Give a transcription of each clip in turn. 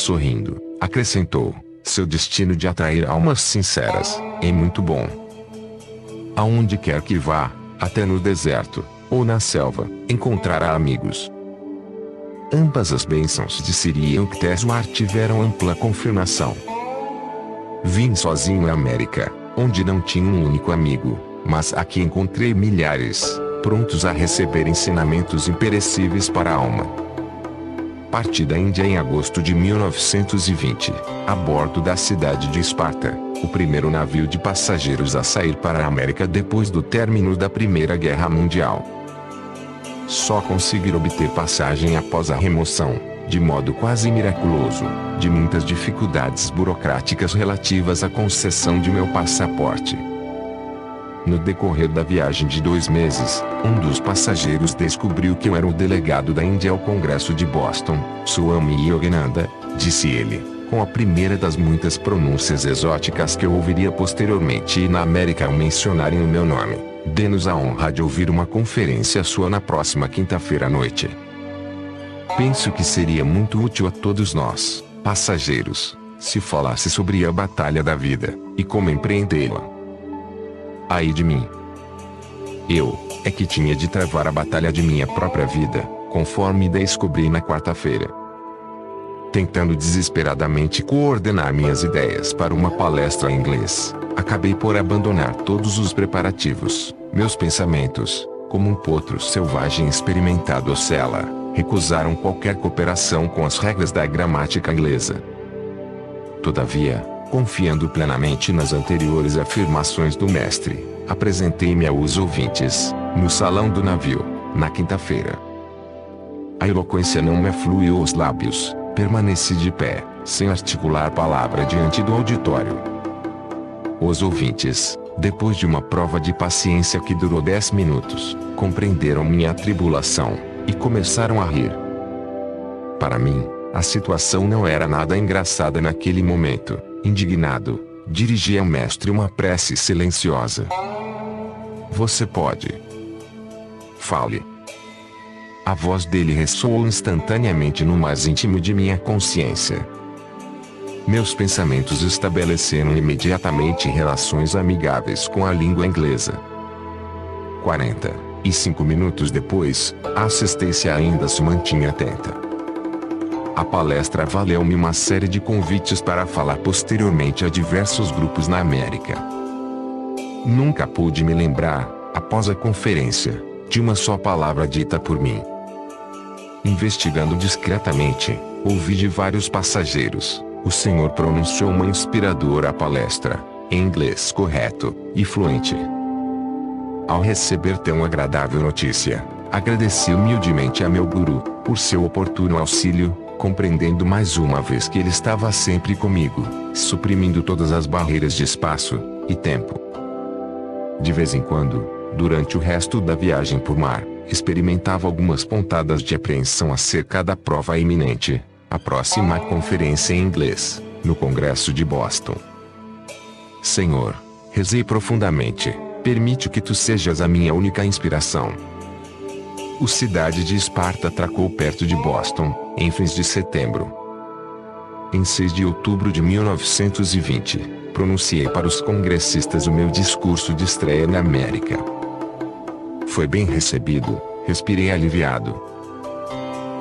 Sorrindo, acrescentou: seu destino de atrair almas sinceras é muito bom. Aonde quer que vá, até no deserto, ou na selva, encontrará amigos. Ambas as bênçãos de Siri e Ukteswar tiveram ampla confirmação. Vim sozinho à América, onde não tinha um único amigo, mas aqui encontrei milhares, prontos a receber ensinamentos imperecíveis para a alma. Parti da Índia em agosto de 1920, a bordo da cidade de Esparta, o primeiro navio de passageiros a sair para a América depois do término da Primeira Guerra Mundial. Só consegui obter passagem após a remoção, de modo quase miraculoso, de muitas dificuldades burocráticas relativas à concessão de meu passaporte. No decorrer da viagem de 2 meses, um dos passageiros descobriu que eu era o delegado da Índia ao Congresso de Boston, Swami Yogananda, disse ele, com a primeira das muitas pronúncias exóticas que eu ouviria posteriormente na América ao mencionarem o meu nome. Dê-nos a honra de ouvir uma conferência sua na próxima quinta-feira à noite. Penso que seria muito útil a todos nós, passageiros, se falasse sobre a batalha da vida, e como empreendê-la. Ai de mim. Eu, é que tinha de travar a batalha de minha própria vida, conforme descobri na quarta-feira. Tentando desesperadamente coordenar minhas ideias para uma palestra em inglês, acabei por abandonar todos os preparativos. Meus pensamentos, como um potro selvagem experimentado oscila, recusaram qualquer cooperação com as regras da gramática inglesa. Todavia, confiando plenamente nas anteriores afirmações do mestre, apresentei-me aos ouvintes, no salão do navio, na quinta-feira. A eloquência não me afluiu aos lábios, permaneci de pé, sem articular palavra diante do auditório. Os ouvintes, depois de uma prova de paciência que durou 10 minutos, compreenderam minha atribulação, e começaram a rir. Para mim, a situação não era nada engraçada naquele momento. Indignado, dirigi ao mestre uma prece silenciosa. Você pode. Fale. A voz dele ressoou instantaneamente no mais íntimo de minha consciência. Meus pensamentos estabeleceram imediatamente relações amigáveis com a língua inglesa. 45 minutos depois, a assistência ainda se mantinha atenta. A palestra valeu-me uma série de convites para falar posteriormente a diversos grupos na América. Nunca pude me lembrar, após a conferência, de uma só palavra dita por mim. Investigando discretamente, ouvi de vários passageiros: o senhor pronunciou uma inspiradora palestra, em inglês correto e fluente. Ao receber tão agradável notícia, agradeci humildemente a meu guru, por seu oportuno auxílio, compreendendo mais uma vez que ele estava sempre comigo, suprimindo todas as barreiras de espaço e tempo. De vez em quando, durante o resto da viagem por mar, experimentava algumas pontadas de apreensão acerca da prova iminente, a próxima conferência em inglês, no Congresso de Boston. Senhor, rezei profundamente, permite que tu sejas a minha única inspiração. A cidade de Esparta atracou perto de Boston, em fins de setembro. Em 6 de outubro de 1920, pronunciei para os congressistas o meu discurso de estreia na América. Foi bem recebido, respirei aliviado.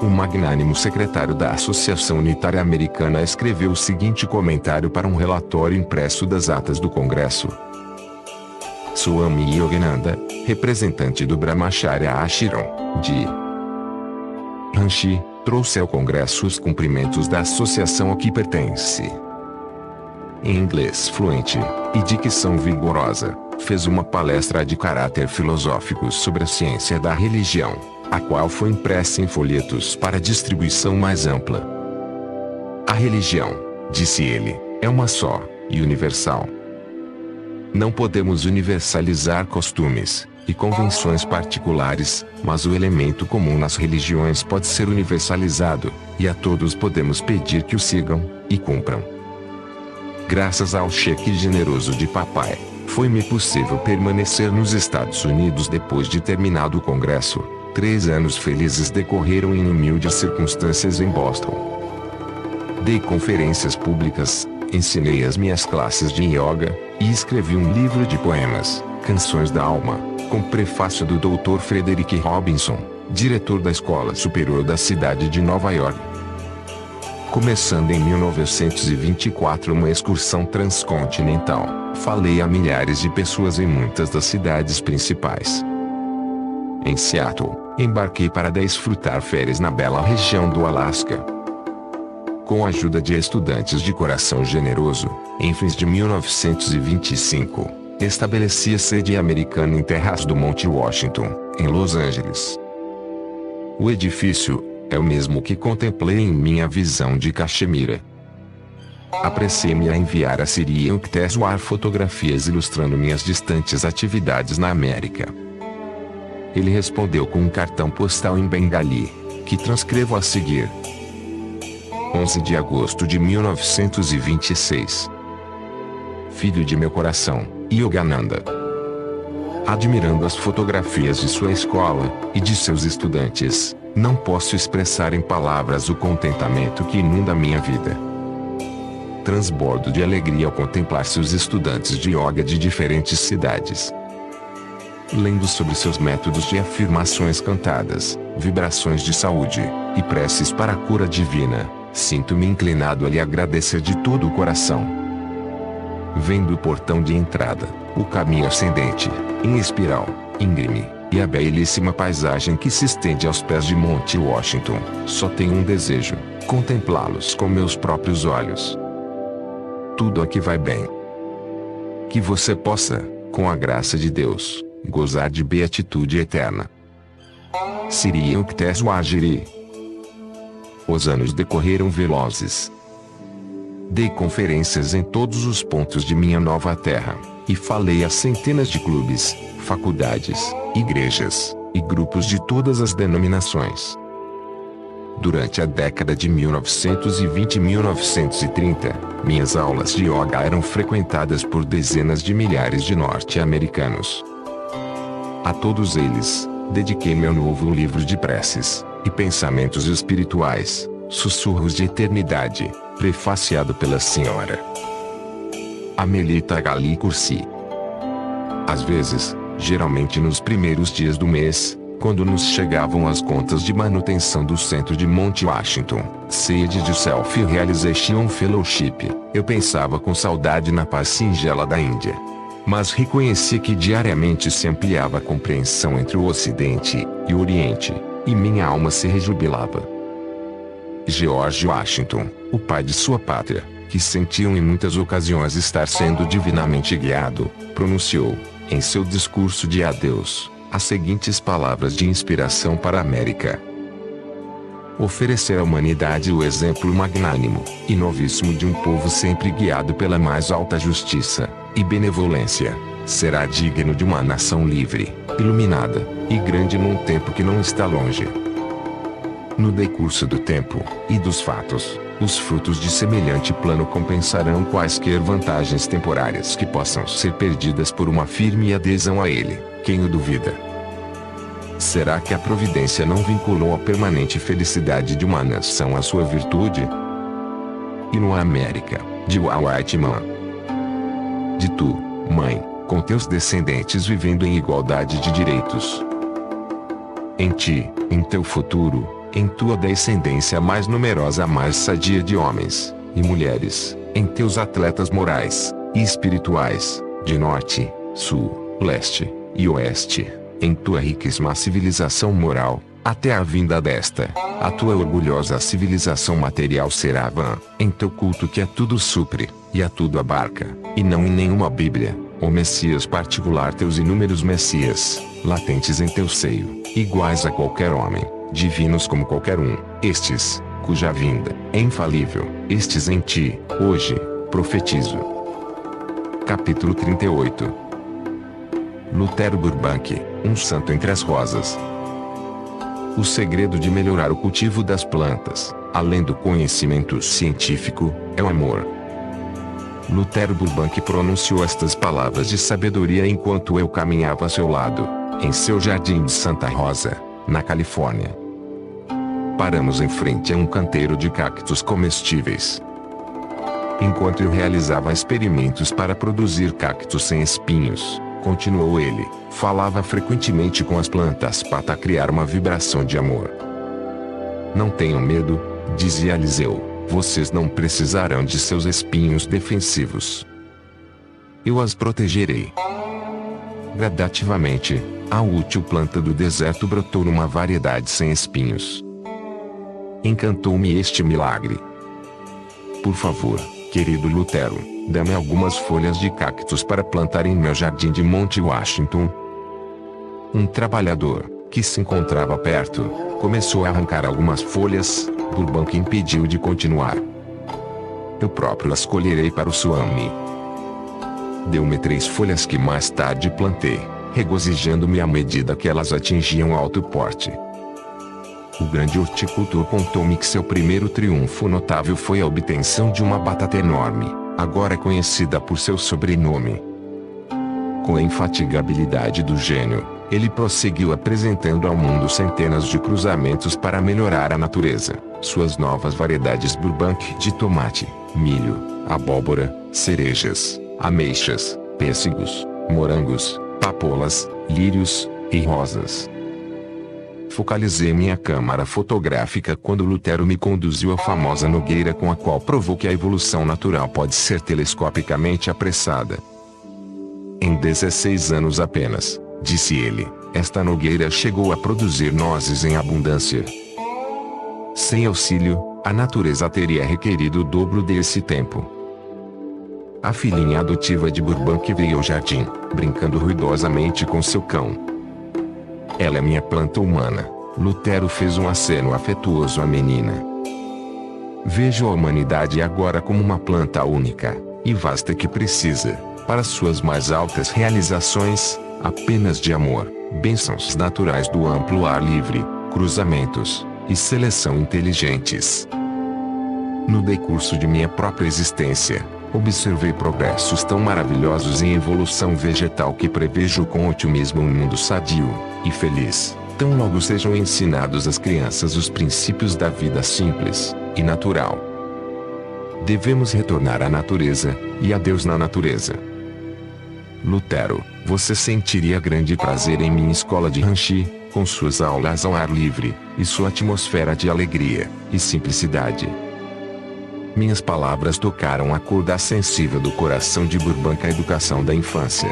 O magnânimo secretário da Associação Unitária Americana escreveu o seguinte comentário para um relatório impresso das atas do Congresso. Swami Yogananda, representante do Brahmacharya Ashram, de Ranchi, trouxe ao Congresso os cumprimentos da associação a que pertence. Em inglês fluente, e dicção vigorosa, fez uma palestra de caráter filosófico sobre a ciência da religião, a qual foi impressa em folhetos para distribuição mais ampla. A religião, disse ele, é uma só, e universal. Não podemos universalizar costumes e convenções particulares, mas o elemento comum nas religiões pode ser universalizado, e a todos podemos pedir que o sigam e cumpram. Graças ao cheque generoso de papai, foi-me possível permanecer nos Estados Unidos depois de terminado o Congresso. 3 anos felizes decorreram em humildes circunstâncias em Boston. Dei conferências públicas, ensinei as minhas classes de yoga, e escrevi um livro de poemas, Canções da Alma, com prefácio do Dr. Frederick Robinson, diretor da Escola Superior da cidade de Nova York. Começando em 1924 uma excursão transcontinental, falei a milhares de pessoas em muitas das cidades principais. Em Seattle, embarquei para desfrutar férias na bela região do Alasca. Com a ajuda de estudantes de coração generoso, em fins de 1925, estabeleci a sede americana em terras do Monte Washington, em Los Angeles. O edifício é o mesmo que contemplei em minha visão de Caxemira. Apressei-me a enviar a Sir Euctésio fotografias ilustrando minhas distantes atividades na América. Ele respondeu com um cartão postal em bengali, que transcrevo a seguir. 11 de agosto de 1926. Filho de meu coração, Yogananda. Admirando as fotografias de sua escola, e de seus estudantes, não posso expressar em palavras o contentamento que inunda minha vida. Transbordo de alegria ao contemplar seus estudantes de yoga de diferentes cidades. Lendo sobre seus métodos de afirmações cantadas, vibrações de saúde, e preces para a cura divina, sinto-me inclinado a lhe agradecer de todo o coração. Vendo o portão de entrada, o caminho ascendente, em espiral, íngreme, e a belíssima paisagem que se estende aos pés de Monte Washington, só tenho um desejo: contemplá-los com meus próprios olhos. Tudo aqui vai bem. Que você possa, com a graça de Deus, gozar de beatitude eterna. Sir Euctésio Agiri. Os anos decorreram velozes. Dei conferências em todos os pontos de minha nova terra, e falei a centenas de clubes, faculdades, igrejas, e grupos de todas as denominações. Durante a década de 1920 e 1930, minhas aulas de yoga eram frequentadas por dezenas de milhares de norte-americanos. A todos eles, dediquei meu novo livro de preces e pensamentos espirituais, Sussurros de Eternidade, prefaciado pela Sra. Amelita Gali Kursi. Às vezes, geralmente nos primeiros dias do mês, quando nos chegavam as contas de manutenção do centro de Monte Washington, sede de Self-Realization Fellowship, eu pensava com saudade na paz singela da Índia. Mas reconheci que diariamente se ampliava a compreensão entre o Ocidente e o Oriente, e minha alma se rejubilava. George Washington, o pai de sua pátria, que sentiu em muitas ocasiões estar sendo divinamente guiado, pronunciou, em seu discurso de adeus, as seguintes palavras de inspiração para a América: oferecer à humanidade o exemplo magnânimo e novíssimo de um povo sempre guiado pela mais alta justiça e benevolência, será digno de uma nação livre, iluminada e grande num tempo que não está longe. No decurso do tempo e dos fatos, os frutos de semelhante plano compensarão quaisquer vantagens temporárias que possam ser perdidas por uma firme adesão a ele. Quem o duvida? Será que a providência não vinculou a permanente felicidade de uma nação à sua virtude? E no América, de Whiteman. De tu, mãe, com teus descendentes vivendo em igualdade de direitos. Em ti, em teu futuro, em tua descendência mais numerosa, mais sadia de homens e mulheres, em teus atletas morais e espirituais, de norte, sul, leste e oeste, em tua riquíssima civilização moral, até a vinda desta, a tua orgulhosa civilização material será vã, em teu culto que a tudo supre, e a tudo abarca, e não em nenhuma Bíblia, o Messias particular, teus inúmeros Messias, latentes em teu seio, iguais a qualquer homem, divinos como qualquer um, estes, cuja vinda é infalível, estes em ti, hoje, profetizo. Capítulo 38. Lutero Burbank, um santo entre as rosas. O segredo de melhorar o cultivo das plantas, além do conhecimento científico, é o amor. Lutero Burbank pronunciou estas palavras de sabedoria enquanto eu caminhava a seu lado, em seu jardim de Santa Rosa, na Califórnia. paramos em frente a um canteiro de cactos comestíveis. Enquanto eu realizava experimentos para produzir cactos sem espinhos, continuou ele, falava frequentemente com as plantas para criar uma vibração de amor. Não tenham medo, dizia Eliseu, vocês não precisarão de seus espinhos defensivos. Eu as protegerei. Gradativamente, a útil planta do deserto brotou numa variedade sem espinhos. Encantou-me este milagre. Por favor, querido Lutero, dê-me algumas folhas de cactos para plantar em meu jardim de Monte Washington. Um trabalhador, que se encontrava perto, começou a arrancar algumas folhas. Burbank impediu de continuar. Eu próprio as colherei para o Swami. Deu-me 3 folhas que mais tarde plantei, regozijando-me à medida que elas atingiam alto porte. O grande horticultor contou-me que seu primeiro triunfo notável foi a obtenção de uma batata enorme, agora conhecida por seu sobrenome. Com a infatigabilidade do gênio, ele prosseguiu apresentando ao mundo centenas de cruzamentos para melhorar a natureza. Suas novas variedades Burbank de tomate, milho, abóbora, cerejas, ameixas, pêssegos, morangos, papoulas, lírios e rosas. Focalizei minha câmara fotográfica quando Lutero me conduziu à famosa nogueira com a qual provou que a evolução natural pode ser telescopicamente apressada. Em 16 anos apenas, disse ele, esta nogueira chegou a produzir nozes em abundância. Sem auxílio, a natureza teria requerido o dobro desse tempo. A filhinha adotiva de Burbank veio ao jardim, brincando ruidosamente com seu cão. Ela é minha planta humana. Lutero fez um aceno afetuoso à menina. Vejo a humanidade agora como uma planta única, e vasta que precisa, para suas mais altas realizações, apenas de amor, bênçãos naturais do amplo ar livre, cruzamentos e seleção inteligentes. No decurso de minha própria existência, observei progressos tão maravilhosos em evolução vegetal que prevejo com otimismo um mundo sadio e feliz, tão logo sejam ensinados às crianças os princípios da vida simples e natural. Devemos retornar à natureza, e a Deus na natureza. Lutero, você sentiria grande prazer em minha escola de Ranchi, com suas aulas ao ar livre, e sua atmosfera de alegria e simplicidade. Minhas palavras tocaram a corda sensível do coração de Burbank à educação da infância.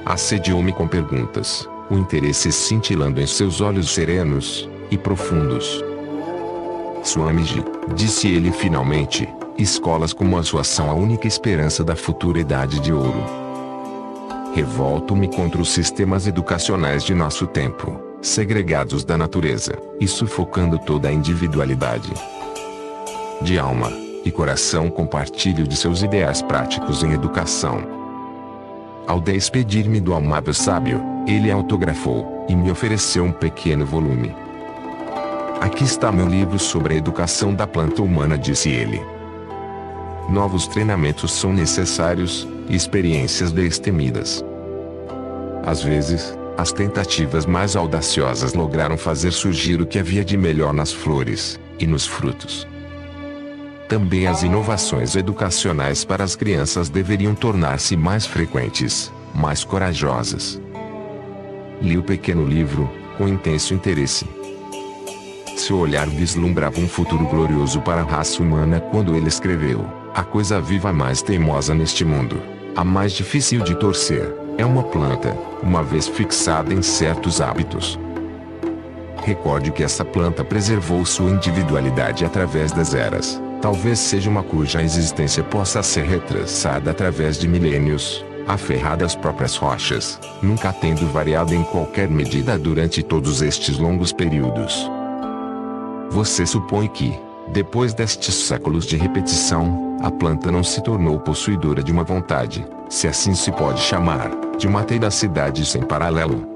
Assediou-me com perguntas, o interesse cintilando em seus olhos serenos e profundos. Swamiji, disse ele finalmente, escolas como a sua são a única esperança da futura idade de ouro. Revolto-me contra os sistemas educacionais de nosso tempo, segregados da natureza, e sufocando toda a individualidade. De alma e coração compartilho de seus ideais práticos em educação. Ao despedir-me do amável sábio, ele autografou, e me ofereceu um pequeno volume. Aqui está meu livro sobre a educação da planta humana, disse ele. Novos treinamentos são necessários, e experiências destemidas. Às vezes, as tentativas mais audaciosas lograram fazer surgir o que havia de melhor nas flores e nos frutos. Também as inovações educacionais para as crianças deveriam tornar-se mais frequentes, mais corajosas. Li o pequeno livro, com intenso interesse. Seu olhar vislumbrava um futuro glorioso para a raça humana quando ele escreveu: a coisa viva mais teimosa neste mundo, a mais difícil de torcer, é uma planta, uma vez fixada em certos hábitos. Recorde que essa planta preservou sua individualidade através das eras. Talvez seja uma cuja existência possa ser retraçada através de milênios, aferrada às próprias rochas, nunca tendo variado em qualquer medida durante todos estes longos períodos. Você supõe que, depois destes séculos de repetição, a planta não se tornou possuidora de uma vontade, se assim se pode chamar, de uma tenacidade sem paralelo.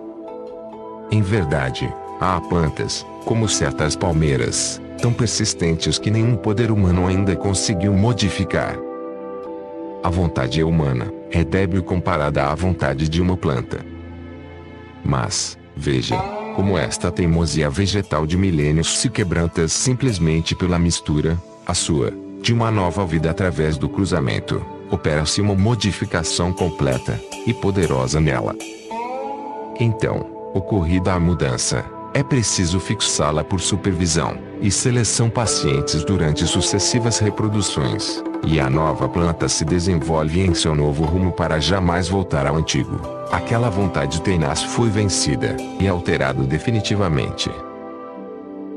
Em verdade, há plantas, como certas palmeiras, tão persistentes que nenhum poder humano ainda conseguiu modificar. A vontade humana é débil comparada à vontade de uma planta. Mas, veja, como esta teimosia vegetal de milênios se quebranta simplesmente pela mistura, a sua, de uma nova vida através do cruzamento, opera-se uma modificação completa e poderosa nela. Então, ocorrida a mudança, é preciso fixá-la por supervisão e seleção pacientes durante sucessivas reproduções, e a nova planta se desenvolve em seu novo rumo para jamais voltar ao antigo. Aquela vontade tenaz foi vencida e alterado definitivamente.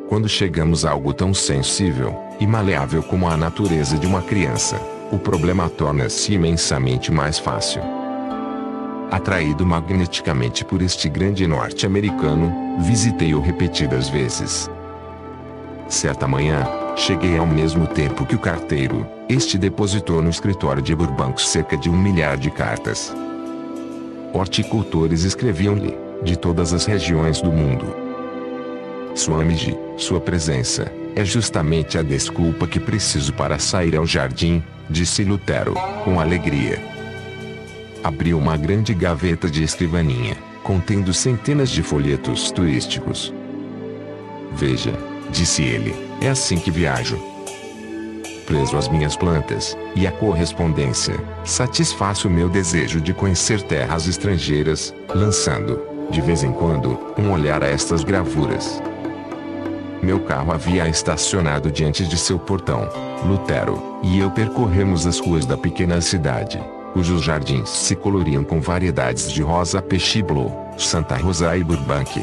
Quando chegamos a algo tão sensível e maleável como a natureza de uma criança, o problema torna-se imensamente mais fácil. Atraído magneticamente por este grande norte-americano, visitei-o repetidas vezes. Certa manhã, cheguei ao mesmo tempo que o carteiro. Este depositou no escritório de Burbank cerca de 1 milhar de cartas. Horticultores escreviam-lhe, de todas as regiões do mundo. Swamiji, sua presença, é justamente a desculpa que preciso para sair ao jardim, disse Lutero, com alegria. Abriu uma grande gaveta de escrivaninha, contendo centenas de folhetos turísticos. Veja, disse ele, é assim que viajo. Preso às minhas plantas, e à correspondência, satisfaço o meu desejo de conhecer terras estrangeiras, lançando, de vez em quando, um olhar a estas gravuras. Meu carro havia estacionado diante de seu portão. Lutero e eu percorremos as ruas da pequena cidade, cujos jardins se coloriam com variedades de rosa pechiblo, Santa Rosa e Burbank.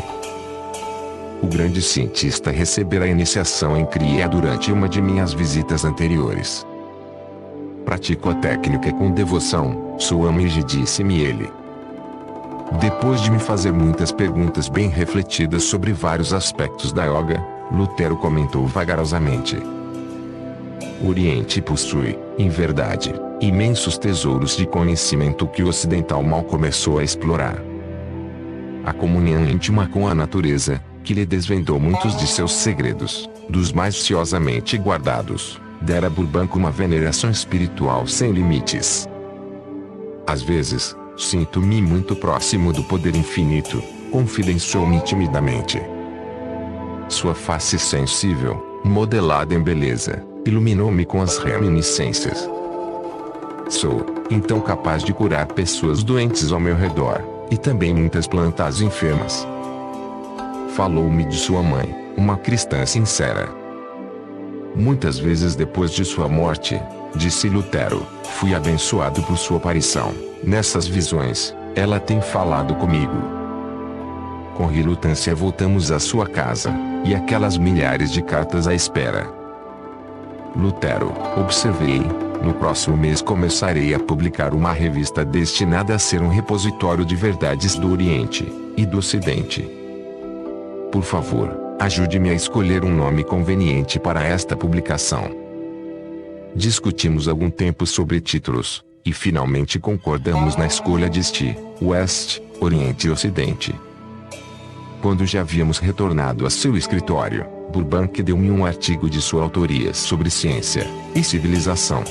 O grande cientista recebera a iniciação em cria durante uma de minhas visitas anteriores. Pratico a técnica com devoção, Swamiji, disse-me ele. Depois de me fazer muitas perguntas bem refletidas sobre vários aspectos da yoga, Lutero comentou vagarosamente. O Oriente possui, em verdade, imensos tesouros de conhecimento que o ocidental mal começou a explorar. A comunhão íntima com a natureza, que lhe desvendou muitos de seus segredos, dos mais ciosamente guardados, dera a Burbank uma veneração espiritual sem limites. Às vezes, sinto-me muito próximo do poder infinito, confidenciou-me timidamente. Sua face sensível, modelada em beleza, iluminou-me com as reminiscências. Sou, então, capaz de curar pessoas doentes ao meu redor, e também muitas plantas enfermas. Falou-me de sua mãe, uma cristã sincera. Muitas vezes depois de sua morte, disse Lutero, fui abençoado por sua aparição. Nessas visões, ela tem falado comigo. Com relutância voltamos à sua casa, e aquelas milhares de cartas à espera. Lutero, observei, no próximo mês começarei a publicar uma revista destinada a ser um repositório de verdades do Oriente e do Ocidente. Por favor, ajude-me a escolher um nome conveniente para esta publicação. Discutimos algum tempo sobre títulos, e finalmente concordamos na escolha de East, West, Oriente e Ocidente. Quando já havíamos retornado a seu escritório, Burbank deu-me um artigo de sua autoria sobre ciência e civilização.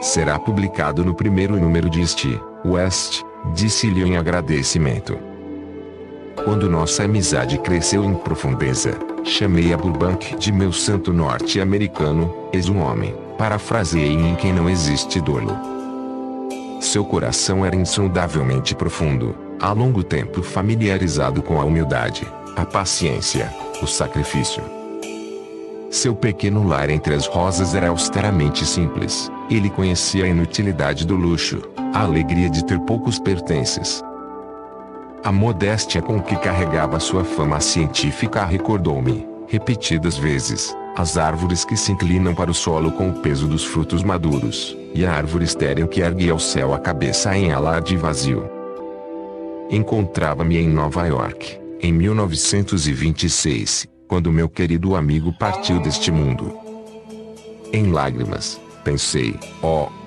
Será publicado no primeiro número de East, West, disse-lhe em agradecimento. Quando nossa amizade cresceu em profundeza, chamei a Burbank de meu santo norte-americano, és um homem, parafraseei em quem não existe dolo. Seu coração era insondavelmente profundo, há longo tempo familiarizado com a humildade, a paciência, o sacrifício. Seu pequeno lar entre as rosas era austeramente simples, ele conhecia a inutilidade do luxo, a alegria de ter poucos pertences. A modéstia com que carregava sua fama científica recordou-me, repetidas vezes, as árvores que se inclinam para o solo com o peso dos frutos maduros, e a árvore estéril que ergue ao céu a cabeça em alarde vazio. Encontrava-me em Nova York, em 1926, quando meu querido amigo partiu deste mundo. Em lágrimas, pensei,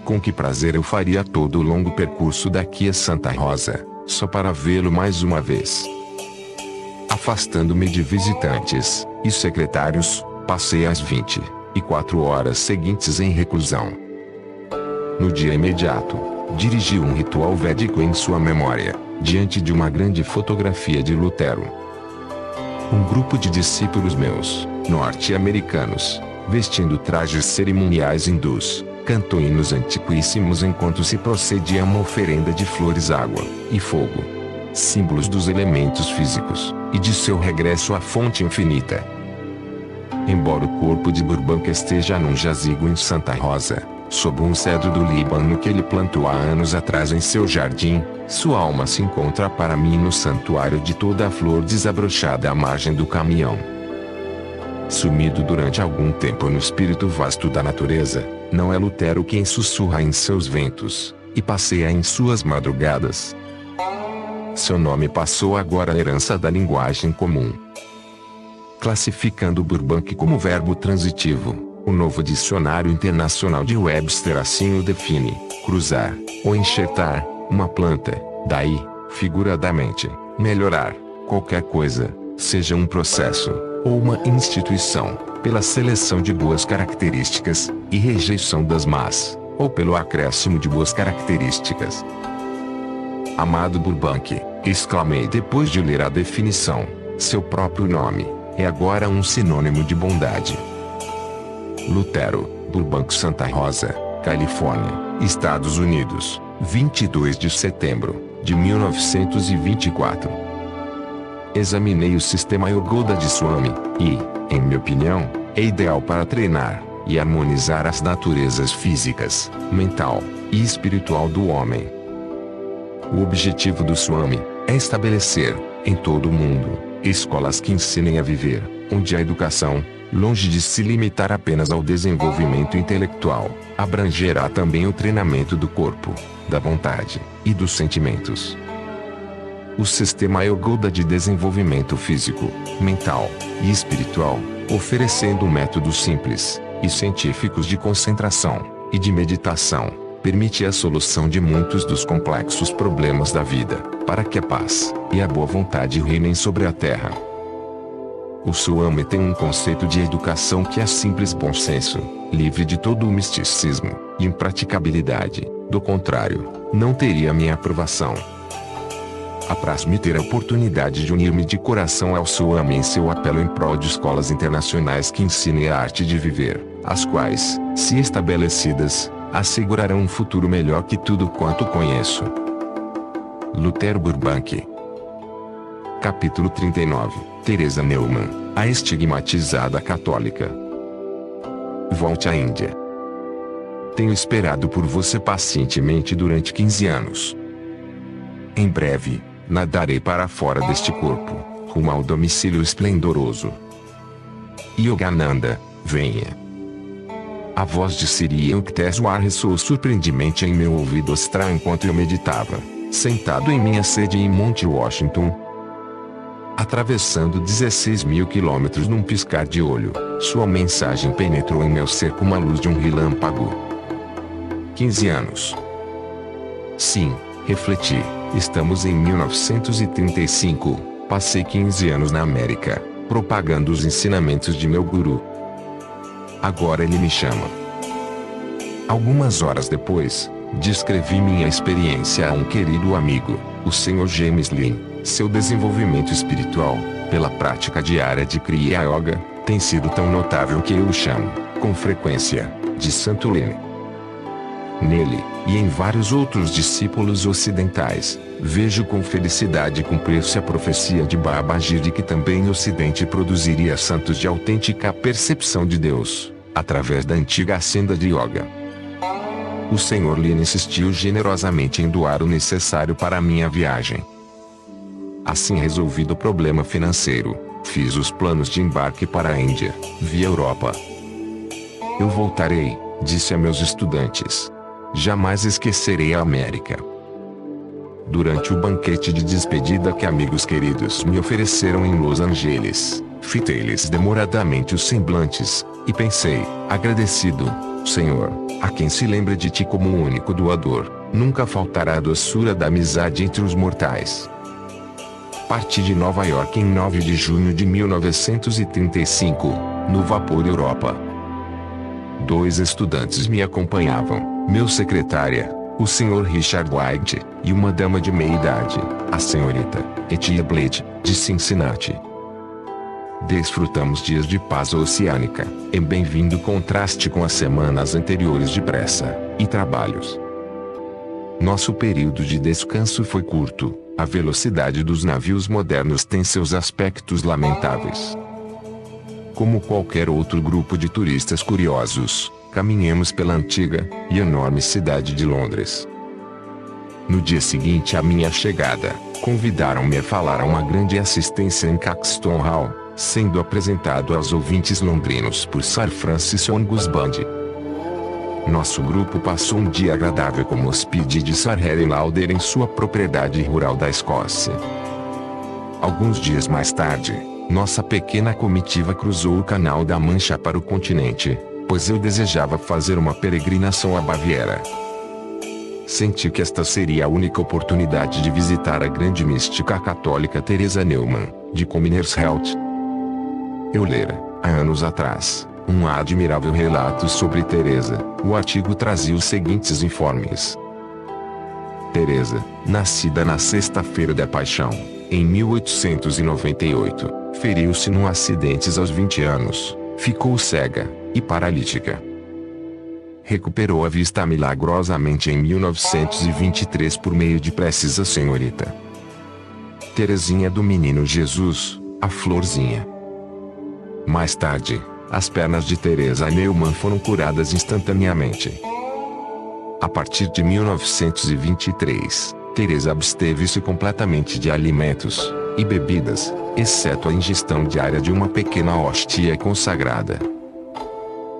com que prazer eu faria todo o longo percurso daqui a Santa Rosa, só para vê-lo mais uma vez. Afastando-me de visitantes e secretários, passei as 24 horas seguintes em reclusão. No dia imediato, dirigi um ritual védico em sua memória, diante de uma grande fotografia de Lutero. Um grupo de discípulos meus, norte-americanos, vestindo trajes cerimoniais hindus, cantou hinos antiquíssimos enquanto se procedia a uma oferenda de flores, água e fogo, símbolos dos elementos físicos, e de seu regresso à fonte infinita. Embora o corpo de Burbank esteja num jazigo em Santa Rosa, sob um cedro do Líbano que ele plantou há anos atrás em seu jardim, sua alma se encontra para mim no santuário de toda a flor desabrochada à margem do caminhão. Sumido durante algum tempo no espírito vasto da natureza, não é Lutero quem sussurra em seus ventos, e passeia em suas madrugadas. Seu nome passou agora à herança da linguagem comum. Classificando Burbank como verbo transitivo, o novo dicionário internacional de Webster assim o define: cruzar, ou enxertar, uma planta, daí, figuradamente, melhorar, qualquer coisa, seja um processo, ou uma instituição, pela seleção de boas características, e rejeição das más, ou pelo acréscimo de boas características. Amado Burbank, exclamei depois de ler a definição, seu próprio nome é agora um sinônimo de bondade. Lutero, Burbank, Santa Rosa, Califórnia, Estados Unidos, 22 de setembro de 1924. Examinei o sistema Yogoda de Swami, e, em minha opinião, é ideal para treinar e harmonizar as naturezas físicas, mental e espiritual do homem. O objetivo do Swami é estabelecer, em todo o mundo, escolas que ensinem a viver, onde a educação, longe de se limitar apenas ao desenvolvimento intelectual, abrangerá também o treinamento do corpo, da vontade e dos sentimentos. O sistema Yogoda de desenvolvimento físico, mental e espiritual, oferecendo métodos simples e científicos de concentração e de meditação, permite a solução de muitos dos complexos problemas da vida, para que a paz e a boa vontade reinem sobre a terra. O Swami tem um conceito de educação que é simples bom senso, livre de todo o misticismo e impraticabilidade, do contrário, não teria minha aprovação. Apraz-me ter a oportunidade de unir-me de coração ao Swami em seu apelo em prol de escolas internacionais que ensinem a arte de viver, as quais, se estabelecidas, assegurarão um futuro melhor que tudo quanto conheço. Lutero Burbank. Capítulo 39. Teresa Neumann, a estigmatizada católica. Volte à Índia. Tenho esperado por você pacientemente durante 15 anos. Em breve, nadarei para fora deste corpo, rumo ao domicílio esplendoroso. Yogananda, venha. A voz de Sri Yukteswar ressoou surpreendentemente em meu ouvido astral enquanto eu meditava, sentado em minha sede em Monte Washington. Atravessando 16.000 quilômetros num piscar de olho, sua mensagem penetrou em meu ser como a luz de um relâmpago. 15 anos. Sim, refleti, estamos em 1935, passei 15 anos na América, propagando os ensinamentos de meu guru. Agora ele me chama. Algumas horas depois, descrevi minha experiência a um querido amigo, o Sr. James Lin. Seu desenvolvimento espiritual, pela prática diária de Kriya Yoga, tem sido tão notável que eu o chamo, com frequência, de Santo Lin. Nele, e em vários outros discípulos ocidentais, vejo com felicidade cumprir-se a profecia de Babaji de que também o Ocidente produziria santos de autêntica percepção de Deus, através da antiga senda de Yoga. O Sr. Lin insistiu generosamente em doar o necessário para a minha viagem. Assim resolvido o problema financeiro, fiz os planos de embarque para a Índia, via Europa. Eu voltarei, disse a meus estudantes. Jamais esquecerei a América. Durante o banquete de despedida que amigos queridos me ofereceram em Los Angeles, fitei-lhes demoradamente os semblantes, e pensei, agradecido, Senhor, a quem se lembra de ti como um único doador, nunca faltará a doçura da amizade entre os mortais. Parti de Nova York em 9 de junho de 1935, no vapor Europa. 2 estudantes me acompanhavam, meu secretária, o Sr. Richard White, e uma dama de meia idade, a senhorita Etia Blade, de Cincinnati. Desfrutamos dias de paz oceânica, em bem-vindo contraste com as semanas anteriores de pressa e trabalhos. Nosso período de descanso foi curto. A velocidade dos navios modernos tem seus aspectos lamentáveis. Como qualquer outro grupo de turistas curiosos, caminhamos pela antiga e enorme cidade de Londres. No dia seguinte à minha chegada, convidaram-me a falar a uma grande assistência em Caxton Hall, sendo apresentado aos ouvintes londrinos por Sir Francis Ongusband. Nosso grupo passou um dia agradável como hóspede de Sir Harry Lauder em sua propriedade rural da Escócia. Alguns dias mais tarde, nossa pequena comitiva cruzou o Canal da Mancha para o continente, pois eu desejava fazer uma peregrinação à Baviera. Senti que esta seria a única oportunidade de visitar a grande mística católica Teresa Neumann, de Comeniers-Health. Eu lera, há anos atrás, um admirável relato sobre Teresa. O artigo trazia os seguintes informes. Teresa, nascida na Sexta-feira da Paixão, em 1898, feriu-se num acidente aos 20 anos, ficou cega e paralítica. Recuperou a vista milagrosamente em 1923 por meio de preces à Senhorita Teresinha do Menino Jesus, a Florzinha. Mais tarde, as pernas de Teresa Neumann foram curadas instantaneamente. A partir de 1923, Teresa absteve-se completamente de alimentos e bebidas, exceto a ingestão diária de uma pequena hóstia consagrada.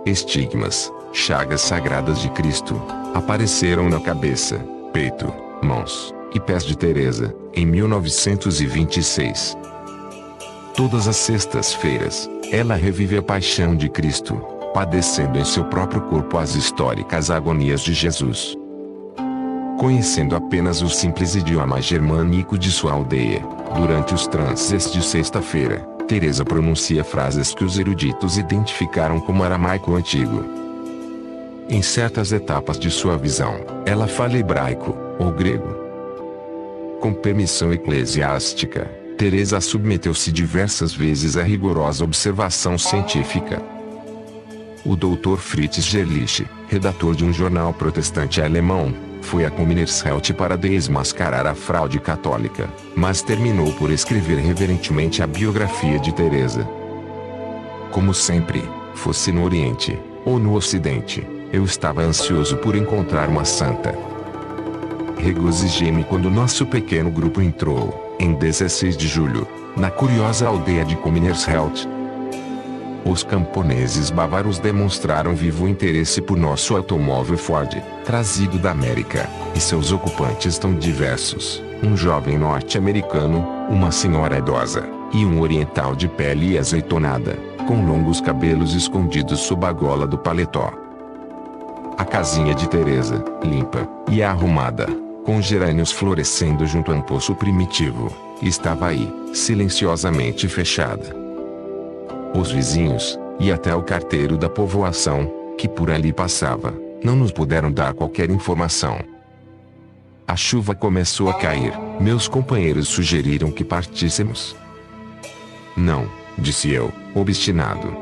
Estigmas, chagas sagradas de Cristo, apareceram na cabeça, peito, mãos e pés de Teresa, em 1926. Todas as sextas-feiras, ela revive a paixão de Cristo, padecendo em seu próprio corpo as históricas agonias de Jesus. Conhecendo apenas o simples idioma germânico de sua aldeia, durante os transes de sexta-feira, Teresa pronuncia frases que os eruditos identificaram como aramaico antigo. Em certas etapas de sua visão, ela fala hebraico, ou grego. Com permissão eclesiástica, Teresa submeteu-se diversas vezes a rigorosa observação científica. O Dr. Fritz Gerlich, redator de um jornal protestante alemão, foi a Comeniers-Health para desmascarar a fraude católica, mas terminou por escrever reverentemente a biografia de Teresa. Como sempre, fosse no Oriente ou no Ocidente, eu estava ansioso por encontrar uma santa. Regozijei-me quando nosso pequeno grupo entrou, em 16 de julho, na curiosa aldeia de Comeniers-Health. Os camponeses bávaros demonstraram vivo interesse por nosso automóvel Ford, trazido da América, e seus ocupantes tão diversos, um jovem norte-americano, uma senhora idosa, e um oriental de pele azeitonada, com longos cabelos escondidos sob a gola do paletó. A casinha de Teresa, limpa e arrumada, com gerânios florescendo junto a um poço primitivo, estava aí, silenciosamente fechada. Os vizinhos, e até o carteiro da povoação, que por ali passava, não nos puderam dar qualquer informação. A chuva começou a cair, meus companheiros sugeriram que partíssemos. Não, disse eu, obstinado.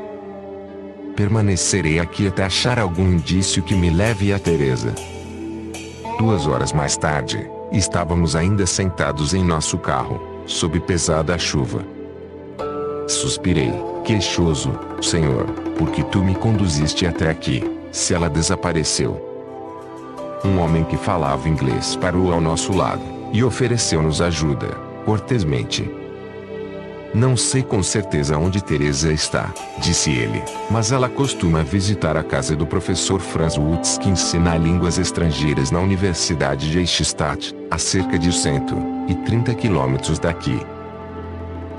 Permanecerei aqui até achar algum indício que me leve a Teresa. 2 horas mais tarde, estávamos ainda sentados em nosso carro, sob pesada chuva. Suspirei, queixoso, Senhor, porque tu me conduziste até aqui, se ela desapareceu. Um homem que falava inglês parou ao nosso lado, e ofereceu-nos ajuda, cortesmente. Não sei com certeza onde Teresa está, disse ele, mas ela costuma visitar a casa do professor Franz Wutz que ensina línguas estrangeiras na Universidade de Eichstätt, a cerca de 130 quilômetros daqui.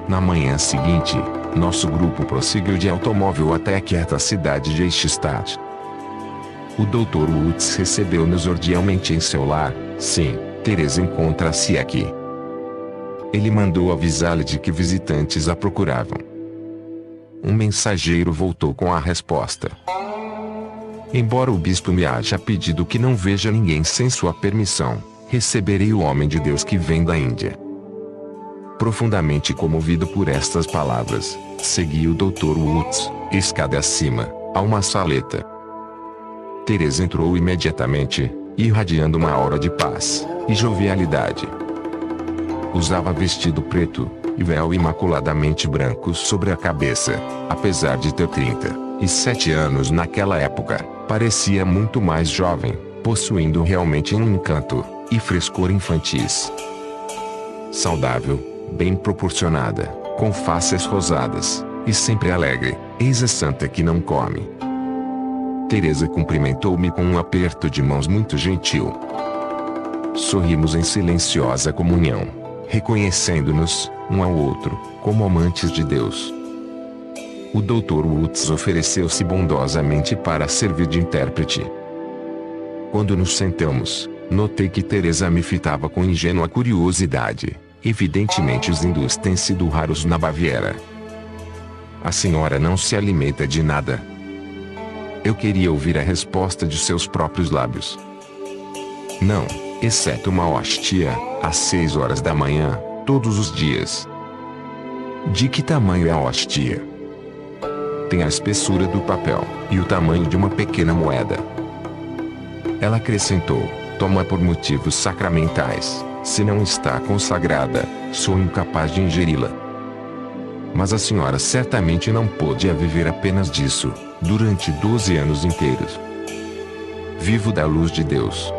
Na manhã seguinte, nosso grupo prosseguiu de automóvel até a quieta cidade de Eichstätt. O Dr. Wutz recebeu-nos cordialmente em seu lar. Sim, Teresa encontra-se aqui. Ele mandou avisá-la de que visitantes a procuravam. Um mensageiro voltou com a resposta. Embora o bispo me haja pedido que não veja ninguém sem sua permissão, receberei o homem de Deus que vem da Índia. Profundamente comovido por estas palavras, Segui o Dr. Woods, escada acima, a uma saleta. Teresa entrou imediatamente, irradiando uma aura de paz e jovialidade. Usava vestido preto e véu imaculadamente branco sobre a cabeça. Apesar de ter 37 anos naquela época, parecia muito mais jovem, possuindo realmente um encanto e frescor infantis. Saudável, bem proporcionada, com faces rosadas, e sempre alegre, eis a santa que não come. Teresa cumprimentou-me com um aperto de mãos muito gentil. Sorrimos em silenciosa comunhão, reconhecendo-nos, um ao outro, como amantes de Deus. O Dr. Woods ofereceu-se bondosamente para servir de intérprete. Quando nos sentamos, notei que Teresa me fitava com ingênua curiosidade. Evidentemente os hindus têm sido raros na Baviera. A senhora não se alimenta de nada? Eu queria ouvir a resposta de seus próprios lábios. Não, exceto uma hóstia, às 6 horas da manhã, todos os dias. De que tamanho é a hóstia? Tem a espessura do papel, e o tamanho de uma pequena moeda. Ela acrescentou, toma por motivos sacramentais. Se não está consagrada, sou incapaz de ingeri-la. Mas a senhora certamente não pôde viver apenas disso, durante 12 anos inteiros. Vivo da luz de Deus.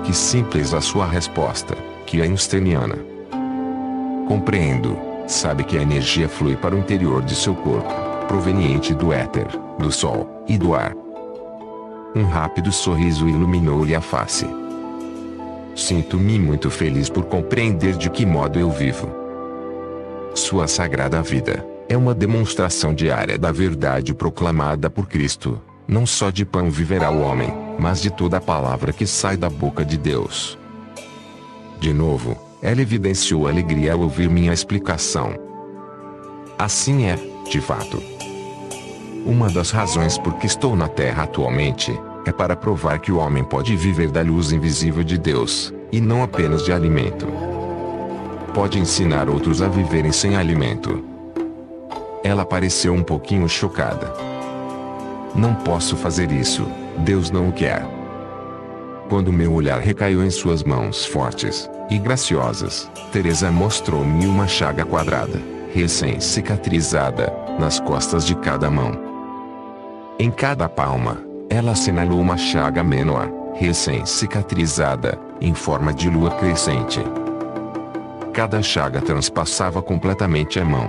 Que simples a sua resposta, que einsteiniana. Compreendo, sabe que a energia flui para o interior de seu corpo, proveniente do éter, do sol, e do ar. Um rápido sorriso iluminou-lhe a face. Sinto-me muito feliz por compreender de que modo eu vivo. Sua sagrada vida é uma demonstração diária da verdade proclamada por Cristo. Não só de pão viverá o homem, mas de toda a palavra que sai da boca de Deus. De novo, ela evidenciou alegria ao ouvir minha explicação. Assim é, de fato. Uma das razões por que estou na Terra atualmente é para provar que o homem pode viver da luz invisível de Deus, e não apenas de alimento. Pode ensinar outros a viverem sem alimento. Ela pareceu um pouquinho chocada. Não posso fazer isso, Deus não o quer. Quando meu olhar recaiu em suas mãos fortes e graciosas, Teresa mostrou-me uma chaga quadrada, recém-cicatrizada, nas costas de cada mão. Em cada palma, ela assinalou uma chaga menor, recém-cicatrizada, em forma de lua crescente. Cada chaga transpassava completamente a mão.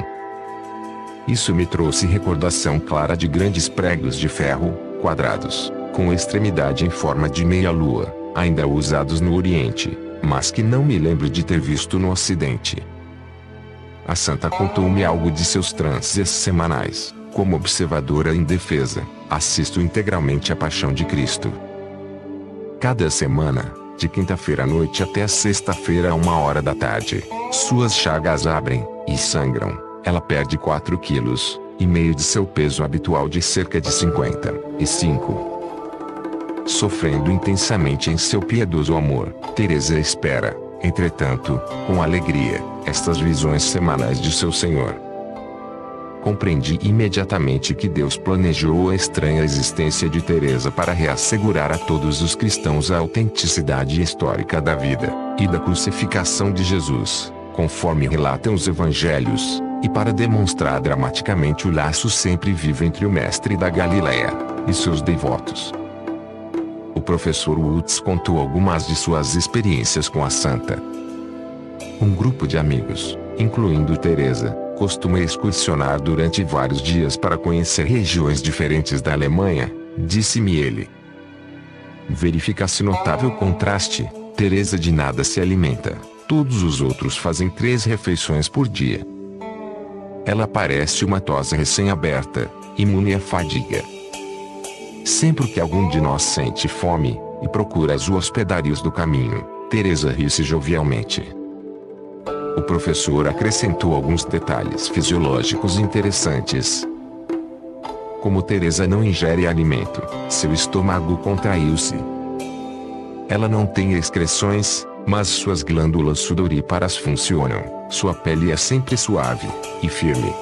Isso me trouxe recordação clara de grandes pregos de ferro, quadrados, com extremidade em forma de meia-lua, ainda usados no Oriente, mas que não me lembro de ter visto no Ocidente. A santa contou-me algo de seus transes semanais. Como observadora indefesa, assisto integralmente à Paixão de Cristo. Cada semana, de quinta-feira à noite até a sexta-feira a 1 hora da tarde, suas chagas abrem e sangram. Ela perde 4,5 quilos de seu peso habitual de cerca de 55. Sofrendo intensamente em seu piedoso amor, Teresa espera, entretanto, com alegria, estas visões semanais de seu Senhor. Compreendi imediatamente que Deus planejou a estranha existência de Teresa para reassegurar a todos os cristãos a autenticidade histórica da vida e da crucificação de Jesus, conforme relatam os evangelhos, e para demonstrar dramaticamente o laço sempre vivo entre o mestre da Galileia e seus devotos. O professor Woods contou algumas de suas experiências com a santa. Um grupo de amigos, incluindo Teresa, costuma excursionar durante vários dias para conhecer regiões diferentes da Alemanha, disse-me ele. Verifica-se notável contraste, Teresa de nada se alimenta, todos os outros fazem 3 refeições por dia. Ela parece uma tosa recém-aberta, imune à fadiga. Sempre que algum de nós sente fome, e procura as hospedarias do caminho, Teresa ri-se jovialmente. O professor acrescentou alguns detalhes fisiológicos interessantes. Como Teresa não ingere alimento, seu estômago contraiu-se. Ela não tem excreções, mas suas glândulas sudoríparas funcionam, sua pele é sempre suave e firme.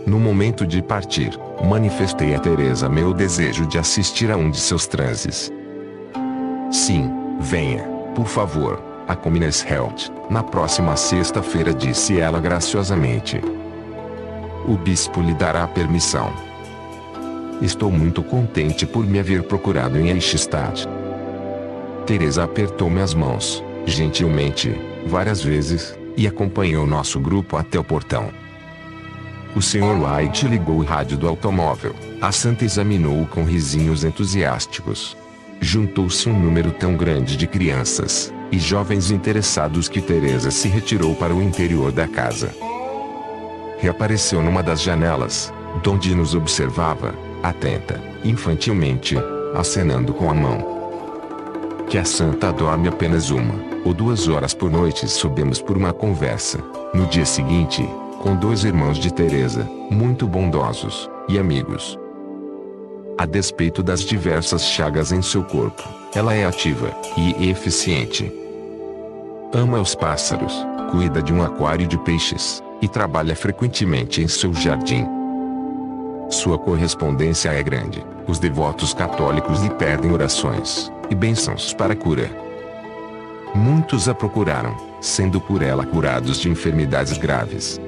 No momento de partir, manifestei a Teresa meu desejo de assistir a um de seus transes. Sim, venha, por favor, a Comines-Held, na próxima sexta-feira, disse ela graciosamente. O bispo lhe dará permissão. Estou muito contente por me haver procurado em Eichstätt. Teresa apertou-me as mãos, gentilmente, várias vezes, e acompanhou nosso grupo até o portão. O Sr. White ligou o rádio do automóvel. A santa examinou-o com risinhos entusiásticos. Juntou-se um número tão grande de crianças e jovens interessados que Teresa se retirou para o interior da casa. Reapareceu numa das janelas, donde nos observava, atenta, infantilmente, acenando com a mão. Que a santa dorme apenas 1 ou 2 horas por noite. Subimos por uma conversa. No dia seguinte, com 2 irmãos de Teresa, muito bondosos e amigos. A despeito das diversas chagas em seu corpo, ela é ativa e eficiente. Ama os pássaros, cuida de um aquário de peixes, e trabalha frequentemente em seu jardim. Sua correspondência é grande. Os devotos católicos lhe pedem orações e bênçãos para a cura. Muitos a procuraram, sendo por ela curados de enfermidades graves.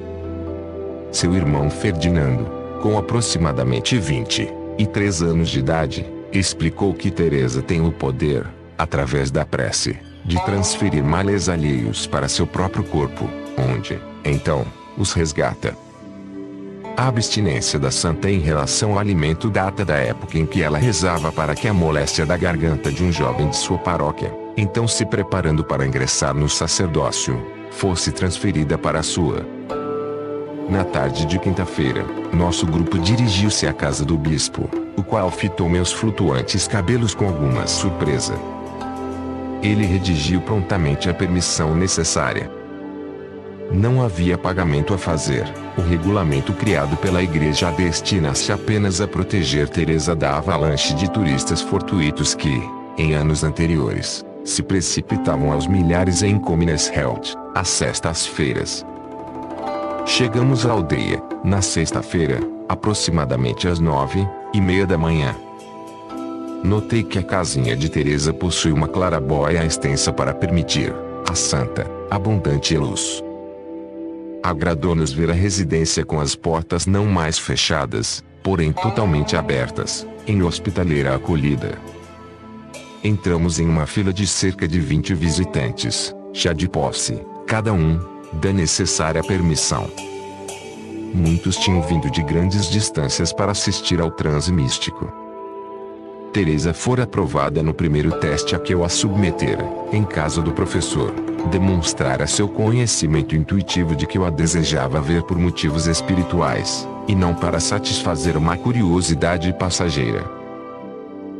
Seu irmão Ferdinando, com aproximadamente 23 anos de idade, explicou que Teresa tem o poder, através da prece, de transferir males alheios para seu próprio corpo, onde, então, os resgata. A abstinência da santa em relação ao alimento data da época em que ela rezava para que a moléstia da garganta de um jovem de sua paróquia, então se preparando para ingressar no sacerdócio, fosse transferida para a sua. Na tarde de quinta-feira, nosso grupo dirigiu-se à casa do bispo, o qual fitou meus flutuantes cabelos com alguma surpresa. Ele redigiu prontamente a permissão necessária. Não havia pagamento a fazer. O regulamento criado pela igreja destina-se apenas a proteger Teresa da avalanche de turistas fortuitos que, em anos anteriores, se precipitavam aos milhares em Comines-Held, às sextas-feiras. Chegamos à aldeia, na sexta-feira, aproximadamente às 9:30 da manhã. Notei que a casinha de Teresa possui uma claraboia extensa para permitir, à santa, abundante luz. Agradou-nos ver a residência com as portas não mais fechadas, porém totalmente abertas, em hospitaleira acolhida. Entramos em uma fila de cerca de 20 visitantes, já de posse, cada um, da necessária permissão. Muitos tinham vindo de grandes distâncias para assistir ao transe místico. Teresa fora aprovada no primeiro teste a que eu a submetera, em casa do professor, demonstrara seu conhecimento intuitivo de que eu a desejava ver por motivos espirituais, e não para satisfazer uma curiosidade passageira.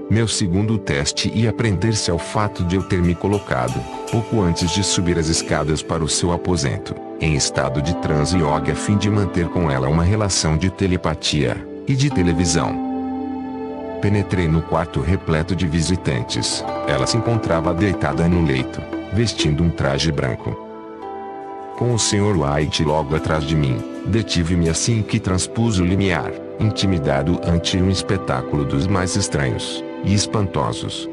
Meu segundo teste ia prender-se ao fato de eu ter me colocado, pouco antes de subir as escadas para o seu aposento, em estado de transe yoga a fim de manter com ela uma relação de telepatia e de televisão. Penetrei no quarto repleto de visitantes. Ela se encontrava deitada no leito, vestindo um traje branco. Com o Sr. White logo atrás de mim, detive-me assim que transpus o limiar, intimidado ante um espetáculo dos mais estranhos e espantosos.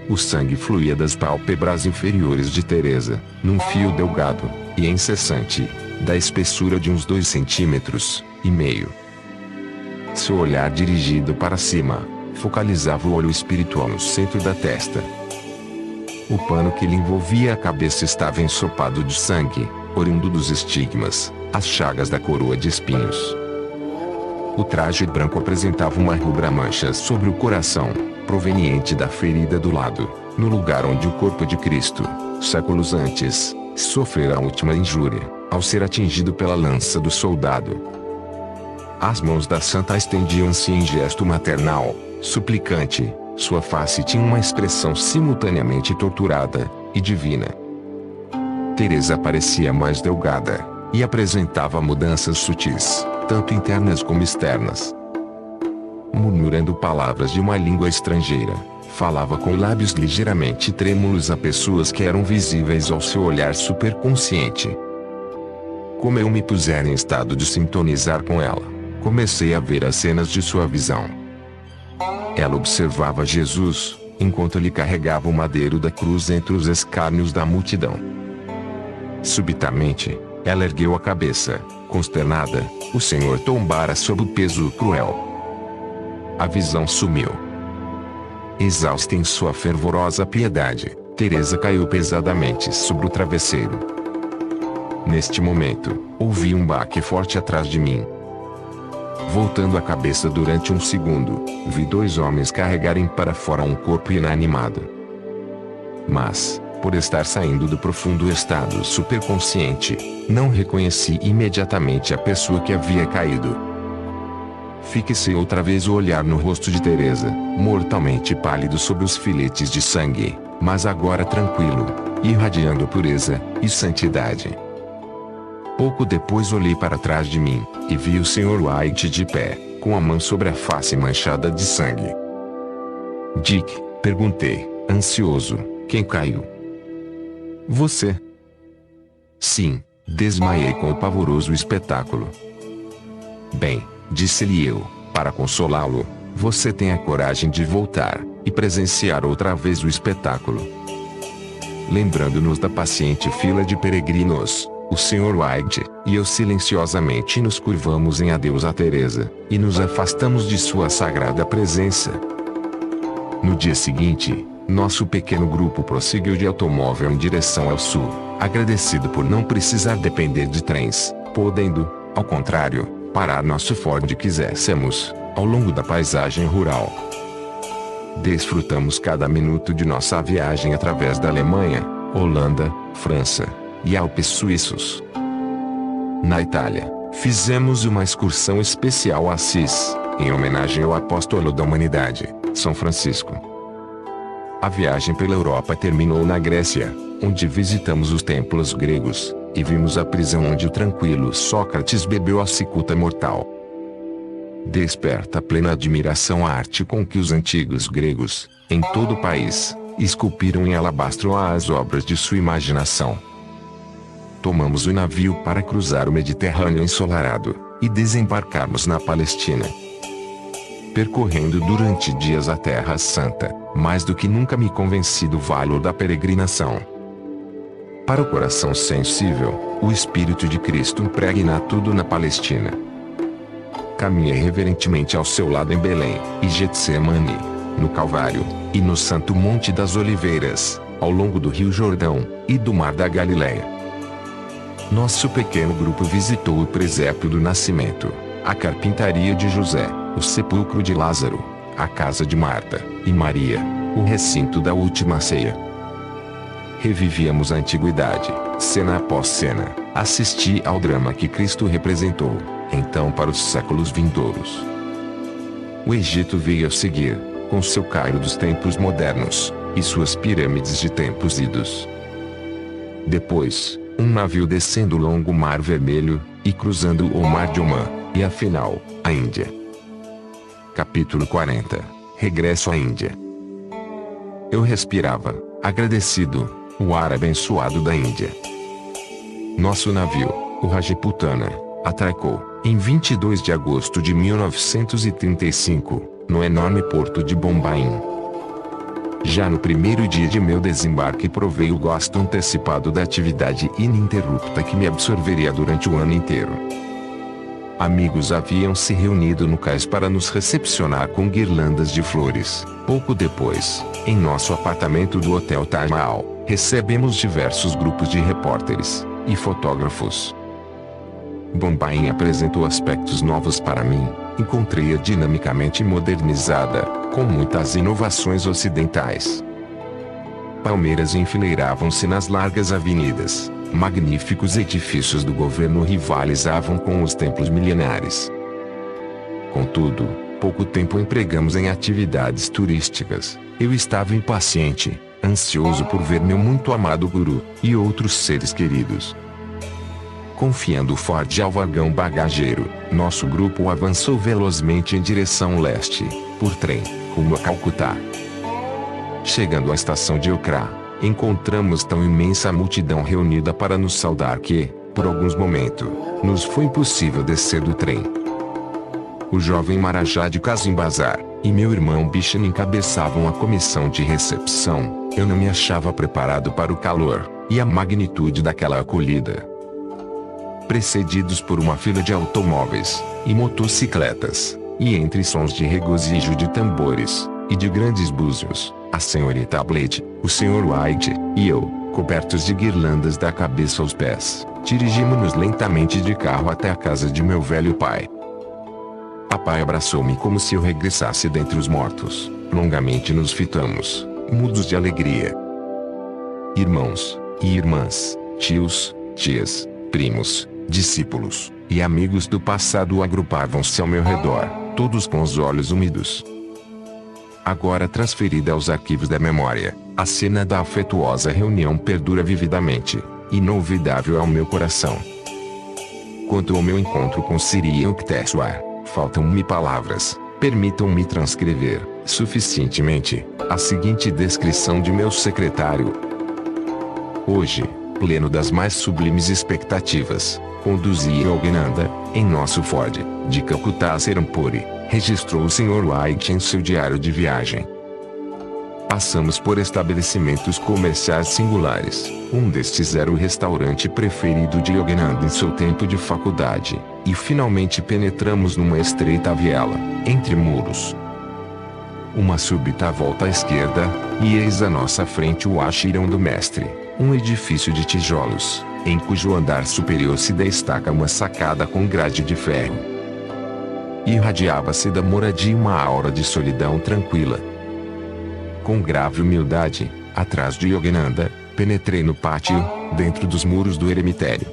O sangue fluía das pálpebras inferiores de Teresa, num fio delgado e incessante, da espessura de uns 2,5 cm. Seu olhar dirigido para cima, focalizava o olho espiritual no centro da testa. O pano que lhe envolvia a cabeça estava ensopado de sangue, oriundo dos estigmas, as chagas da coroa de espinhos. O traje branco apresentava uma rubra mancha sobre o coração, proveniente da ferida do lado, no lugar onde o corpo de Cristo, séculos antes, sofrera a última injúria, ao ser atingido pela lança do soldado. As mãos da santa estendiam-se em gesto maternal, suplicante, sua face tinha uma expressão simultaneamente torturada e divina. Teresa parecia mais delgada, e apresentava mudanças sutis, tanto internas como externas. Murmurando palavras de uma língua estrangeira, falava com lábios ligeiramente trêmulos a pessoas que eram visíveis ao seu olhar superconsciente. como eu me puser em estado de sintonizar com ela, comecei a ver as cenas de sua visão. Ela observava Jesus, enquanto ele carregava o madeiro da cruz entre os escárnios da multidão. Subitamente, ela ergueu a cabeça, consternada, o Senhor tombara sob o peso cruel. A visão sumiu. Exausta em sua fervorosa piedade, Teresa caiu pesadamente sobre o travesseiro. Neste momento, ouvi um baque forte atrás de mim. Voltando a cabeça durante um segundo, vi 2 homens carregarem para fora um corpo inanimado. Mas, por estar saindo do profundo estado superconsciente, não reconheci imediatamente a pessoa que havia caído. Fixei outra vez o olhar no rosto de Teresa, mortalmente pálido sob os filetes de sangue, mas agora tranquilo, irradiando pureza e santidade. Pouco depois olhei para trás de mim, e vi o Sr. White de pé, com a mão sobre a face manchada de sangue. Dick, perguntei, ansioso, quem caiu? Você. Sim, desmaiei com o pavoroso espetáculo. Bem, disse-lhe eu, para consolá-lo, você tem a coragem de voltar, e presenciar outra vez o espetáculo. Lembrando-nos da paciente fila de peregrinos, o Sr. White e eu silenciosamente nos curvamos em adeus a Teresa, e nos afastamos de sua sagrada presença. No dia seguinte, nosso pequeno grupo prosseguiu de automóvel em direção ao sul, agradecido por não precisar depender de trens, podendo, ao contrário, parar nosso Ford quiséssemos, ao longo da paisagem rural. Desfrutamos cada minuto de nossa viagem através da Alemanha, Holanda, França e Alpes suíços. Na Itália, fizemos uma excursão especial a Assis, em homenagem ao apóstolo da humanidade, São Francisco. A viagem pela Europa terminou na Grécia, onde visitamos os templos gregos, e vimos a prisão onde o tranquilo Sócrates bebeu a cicuta mortal. Desperta plena admiração a arte com que os antigos gregos, em todo o país, esculpiram em alabastro as obras de sua imaginação. Tomamos o navio para cruzar o Mediterrâneo ensolarado, e desembarcarmos na Palestina. Percorrendo durante dias a Terra Santa, mais do que nunca me convenci do valor da peregrinação. Para o coração sensível, o Espírito de Cristo impregna tudo na Palestina. Caminhei reverentemente ao seu lado em Belém, e Getsemane, no Calvário, e no Santo Monte das Oliveiras, ao longo do Rio Jordão, e do Mar da Galileia. Nosso pequeno grupo visitou o presépio do nascimento, a carpintaria de José, o sepulcro de Lázaro, a casa de Marta e Maria, o recinto da última ceia. Revivíamos a antiguidade, cena após cena, assisti ao drama que Cristo representou, então para os séculos vindouros. O Egito veio a seguir, com seu Cairo dos tempos modernos, e suas pirâmides de tempos idos. Depois, um navio descendo o longo Mar Vermelho, e cruzando o Mar de Omã, e afinal, a Índia. Capítulo 40. Regresso à Índia. Eu respirava, agradecido, o ar abençoado da Índia. Nosso navio, o Rajputana, atracou, em 22 de agosto de 1935, no enorme porto de Bombaim. Já no primeiro dia de meu desembarque provei o gosto antecipado da atividade ininterrupta que me absorveria durante o ano inteiro. Amigos haviam se reunido no cais para nos recepcionar com guirlandas de flores. Pouco depois, em nosso apartamento do Hotel Taj Mahal, recebemos diversos grupos de repórteres e fotógrafos. Bombaim apresentou aspectos novos para mim. Encontrei-a dinamicamente modernizada, com muitas inovações ocidentais. Palmeiras enfileiravam-se nas largas avenidas. Magníficos edifícios do governo rivalizavam com os templos milenares. Contudo, pouco tempo empregamos em atividades turísticas. Eu estava impaciente, ansioso por ver meu muito amado guru, e outros seres queridos. Confiando o Ford ao vagão bagageiro, nosso grupo avançou velozmente em direção leste, por trem, rumo a Calcutá. Chegando à estação de Okra, encontramos tão imensa multidão reunida para nos saudar que, Por alguns momentos, nos foi impossível descer do trem. O jovem Marajá de Casimbazar e meu irmão Bichen encabeçavam a comissão de recepção. Eu não me achava preparado para o calor e a magnitude daquela acolhida. Precedidos por uma fila de automóveis e motocicletas, e entre sons de regozijo de tambores e de grandes búzios, a senhorita Blade, o senhor White e eu, cobertos de guirlandas da cabeça aos pés, dirigimos-nos lentamente de carro até a casa de meu velho pai. Papai abraçou-me como se eu regressasse dentre os mortos. Longamente nos fitamos, mudos de alegria. Irmãos e irmãs, tios, tias, primos, discípulos e amigos do passado agrupavam-se ao meu redor, todos com os olhos úmidos. Agora transferida aos arquivos da memória, a cena da afetuosa reunião perdura vividamente, inolvidável ao meu coração. Quanto ao meu encontro com Sirian Kteswar, faltam-me palavras. Permitam-me transcrever, suficientemente, a seguinte descrição de meu secretário. Hoje, pleno das mais sublimes expectativas, conduzia Yogananda, em nosso Ford, de Calcutá a Serampore, registrou o Sr. White em seu diário de viagem. Passamos por estabelecimentos comerciais singulares. Um destes era o restaurante preferido de Yogananda em seu tempo de faculdade, e finalmente penetramos numa estreita viela, entre muros. Uma súbita volta à esquerda, e eis à nossa frente o ashram do mestre, um edifício de tijolos, em cujo andar superior se destaca uma sacada com grade de ferro. Irradiava-se da moradia uma aura de solidão tranquila. Com grave humildade, atrás de Yogananda, penetrei no pátio, dentro dos muros do eremitério.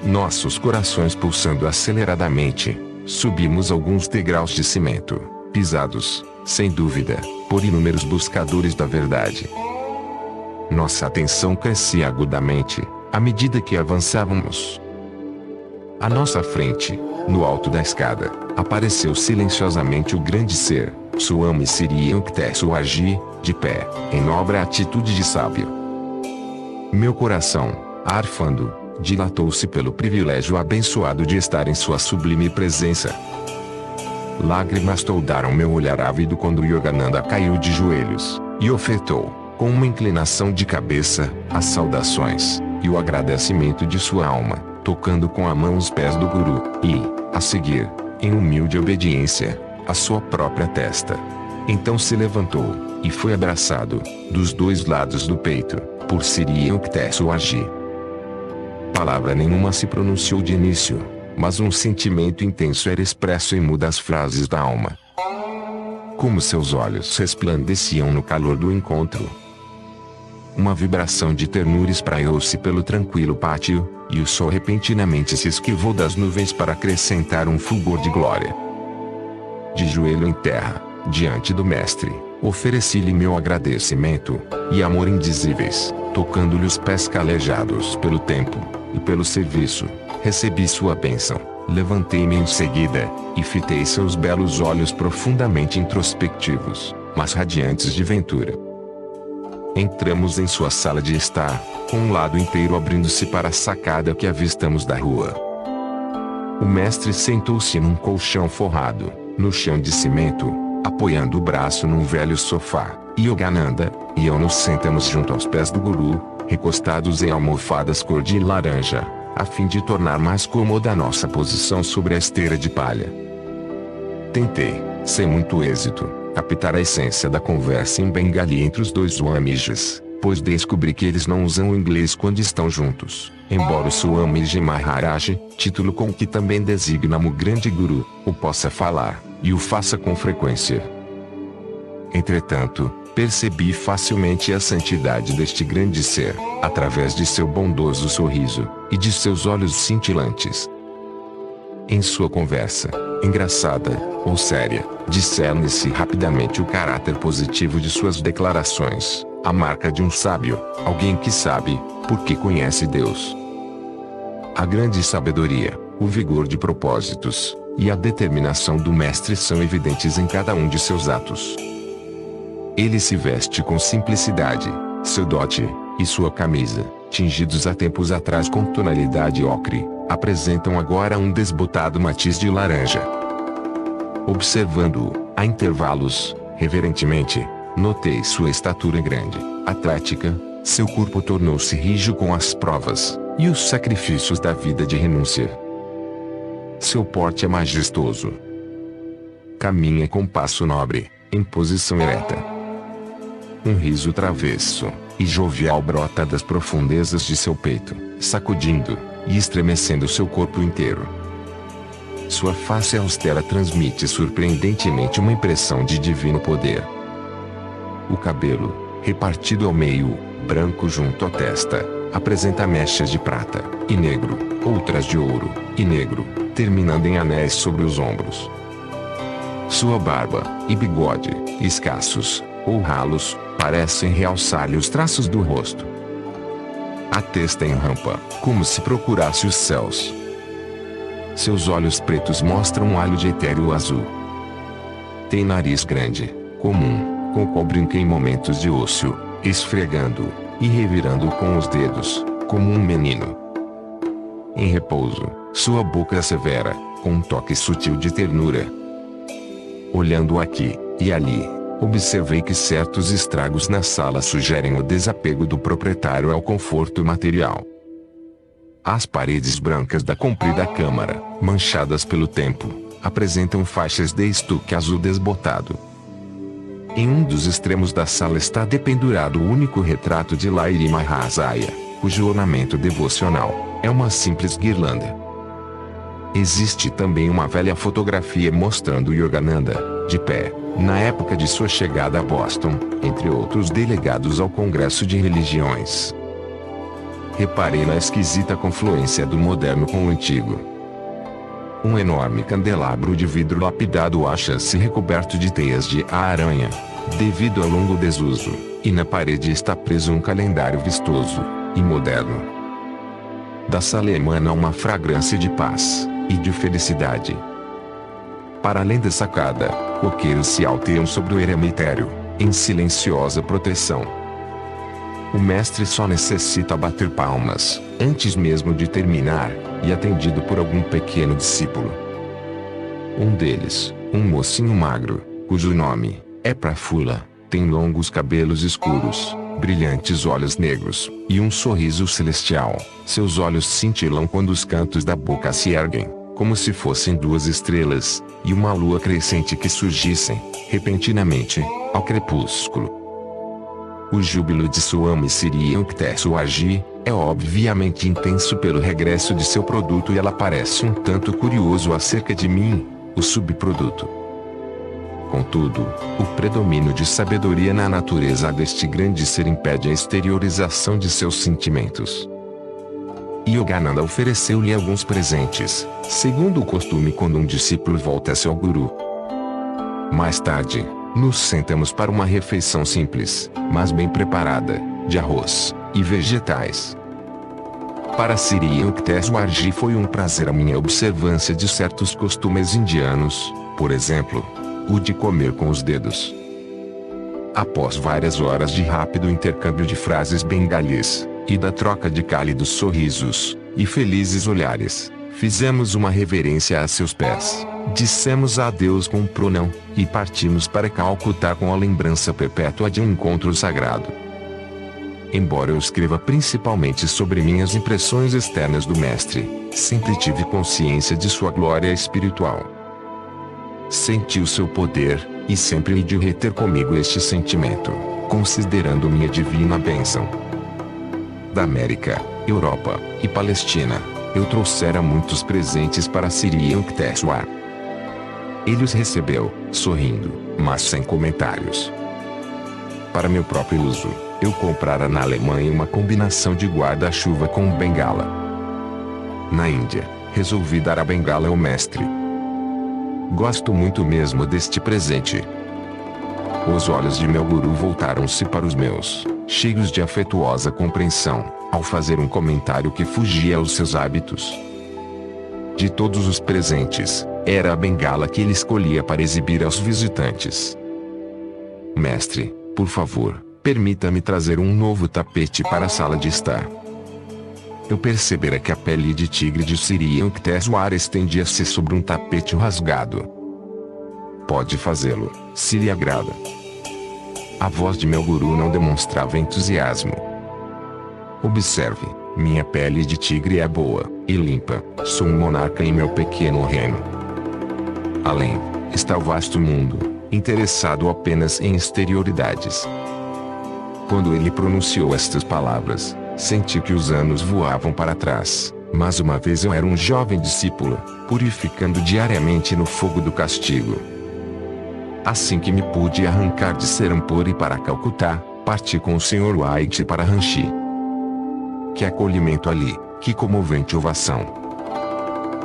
Nossos corações pulsando aceleradamente, subimos alguns degraus de cimento, pisados, sem dúvida, por inúmeros buscadores da verdade. Nossa atenção crescia agudamente, à medida que avançávamos. À nossa frente, no alto da escada, apareceu silenciosamente o grande ser, Swami Sirian Kteswarji, de pé, em nobre atitude de sábio. Meu coração, arfando, dilatou-se pelo privilégio abençoado de estar em sua sublime presença. Lágrimas toldaram meu olhar ávido quando Yogananda caiu de joelhos, e ofertou, com uma inclinação de cabeça, as saudações e o agradecimento de sua alma, tocando com a mão os pés do Guru, e, a seguir, em humilde obediência, a sua própria testa. Então se levantou, e foi abraçado, dos dois lados do peito, por Sirian Kteswarji. Palavra nenhuma se pronunciou de início, mas um sentimento intenso era expresso em mudas frases da alma. Como seus olhos resplandeciam no calor do encontro. Uma vibração de ternura espraiou-se pelo tranquilo pátio, e o sol repentinamente se esquivou das nuvens para acrescentar um fulgor de glória. De joelho em terra, diante do mestre, ofereci-lhe meu agradecimento e amor indizíveis, tocando-lhe os pés calejados pelo tempo e pelo serviço. Recebi sua bênção, levantei-me em seguida, e fitei seus belos olhos profundamente introspectivos, mas radiantes de ventura. Entramos em sua sala de estar, com um lado inteiro abrindo-se para a sacada que avistamos da rua. O mestre sentou-se num colchão forrado, no chão de cimento, apoiando o braço num velho sofá, e Yogananda e eu nos sentamos junto aos pés do Guru, recostados em almofadas cor de laranja, a fim de tornar mais cômoda a nossa posição sobre a esteira de palha. Tentei, sem muito êxito, captar a essência da conversa em bengali entre os dois Swamijis, pois descobri que eles não usam o inglês quando estão juntos, embora o Swamiji Maharaj, título com que também designamos o grande Guru, o possa falar, e o faça com frequência. Entretanto, percebi facilmente a santidade deste grande ser, através de seu bondoso sorriso, e de seus olhos cintilantes. Em sua conversa, engraçada, ou séria, discerne-se rapidamente o caráter positivo de suas declarações, a marca de um sábio, alguém que sabe, porque conhece Deus. A grande sabedoria, o vigor de propósitos, e a determinação do mestre são evidentes em cada um de seus atos. Ele se veste com simplicidade, seu dote, e sua camisa, tingidos há tempos atrás com tonalidade ocre, apresentam agora um desbotado matiz de laranja. Observando-o, a intervalos, reverentemente, notei sua estatura grande, atlética, seu corpo tornou-se rijo com as provas e os sacrifícios da vida de renúncia. Seu porte é majestoso. Caminha com passo nobre, em posição ereta. Um riso travesso e jovial brota das profundezas de seu peito, sacudindo e estremecendo seu corpo inteiro. Sua face austera transmite surpreendentemente uma impressão de divino poder. O cabelo, repartido ao meio, branco junto à testa, apresenta mechas de prata e negro, outras de ouro e negro, terminando em anéis sobre os ombros. Sua barba e bigode, escassos ou ralos, parecem realçar-lhe os traços do rosto. A testa em rampa, como se procurasse os céus. Seus olhos pretos mostram um halo de etéreo azul. Tem nariz grande, comum, com o qual brinca em momentos de ócio, esfregando e revirando com os dedos, como um menino. Em repouso, sua boca é severa, com um toque sutil de ternura. Olhando aqui e ali, observei que certos estragos na sala sugerem o desapego do proprietário ao conforto material. As paredes brancas da comprida câmara, manchadas pelo tempo, apresentam faixas de estuque azul desbotado. Em um dos extremos da sala está dependurado o único retrato de Lahiri Mahasaya, cujo ornamento devocional é uma simples guirlanda. Existe também uma velha fotografia mostrando Yogananda, de pé, na época de sua chegada a Boston, entre outros delegados ao Congresso de Religiões. Reparei na esquisita confluência do moderno com o antigo. Um enorme candelabro de vidro lapidado acha-se recoberto de teias de aranha, devido ao longo desuso, e na parede está preso um calendário vistoso e moderno. Da sala emana uma fragrância de paz e de felicidade. Para além da sacada, coqueiros se alteiam sobre o eremitério, em silenciosa proteção. O mestre só necessita bater palmas, antes mesmo de terminar, e atendido por algum pequeno discípulo. Um deles, um mocinho magro, cujo nome é Prafula, tem longos cabelos escuros, brilhantes olhos negros, e um sorriso celestial. Seus olhos cintilam quando os cantos da boca se erguem, como se fossem duas estrelas, e uma lua crescente que surgissem, repentinamente, ao crepúsculo. O júbilo de Swami Sri Yukteswarji é obviamente intenso pelo regresso de seu produto e ela parece um tanto curioso acerca de mim, o subproduto. Contudo, o predomínio de sabedoria na natureza deste grande ser impede a exteriorização de seus sentimentos. Yogananda ofereceu-lhe alguns presentes, segundo o costume quando um discípulo volta-se ao guru. Mais tarde, nos sentamos para uma refeição simples, mas bem preparada, de arroz e vegetais. Para Sri Yukteswarji foi um prazer a minha observância de certos costumes indianos, por exemplo, o de comer com os dedos. Após várias horas de rápido intercâmbio de frases bengalis, e da troca de cálidos sorrisos e felizes olhares, fizemos uma reverência a seus pés, dissemos adeus com um pronão, e partimos para Calcutá com a lembrança perpétua de um encontro sagrado. Embora eu escreva principalmente sobre minhas impressões externas do mestre, sempre tive consciência de sua glória espiritual. Senti o seu poder, e sempre hei de reter comigo este sentimento, considerando minha divina bênção. Da América, Europa e Palestina, eu trouxera muitos presentes para Sri Yukteswar. Ele os recebeu, sorrindo, mas sem comentários. Para meu próprio uso, eu comprara na Alemanha uma combinação de guarda-chuva com bengala. Na Índia, resolvi dar a bengala ao mestre. Gosto muito mesmo deste presente. Os olhos de meu guru voltaram-se para os meus, cheios de afetuosa compreensão, ao fazer um comentário que fugia aos seus hábitos. De todos os presentes, era a bengala que ele escolhia para exibir aos visitantes. Mestre, por favor, permita-me trazer um novo tapete para a sala de estar. eu percebera que a pele de tigre de Siriancteswar estendia-se sobre um tapete rasgado. Pode fazê-lo, se lhe agrada. A voz de meu guru não demonstrava entusiasmo. Observe, minha pele de tigre é boa e limpa, sou um monarca em meu pequeno reino. Além, está o vasto mundo, interessado apenas em exterioridades. Quando ele pronunciou estas palavras, senti que os anos voavam para trás, mas uma vez eu era um jovem discípulo, purificando diariamente no fogo do castigo. Assim que me pude arrancar de Serampore para Calcutá, parti com o Sr. White para Ranchi. Que acolhimento ali, que comovente ovação!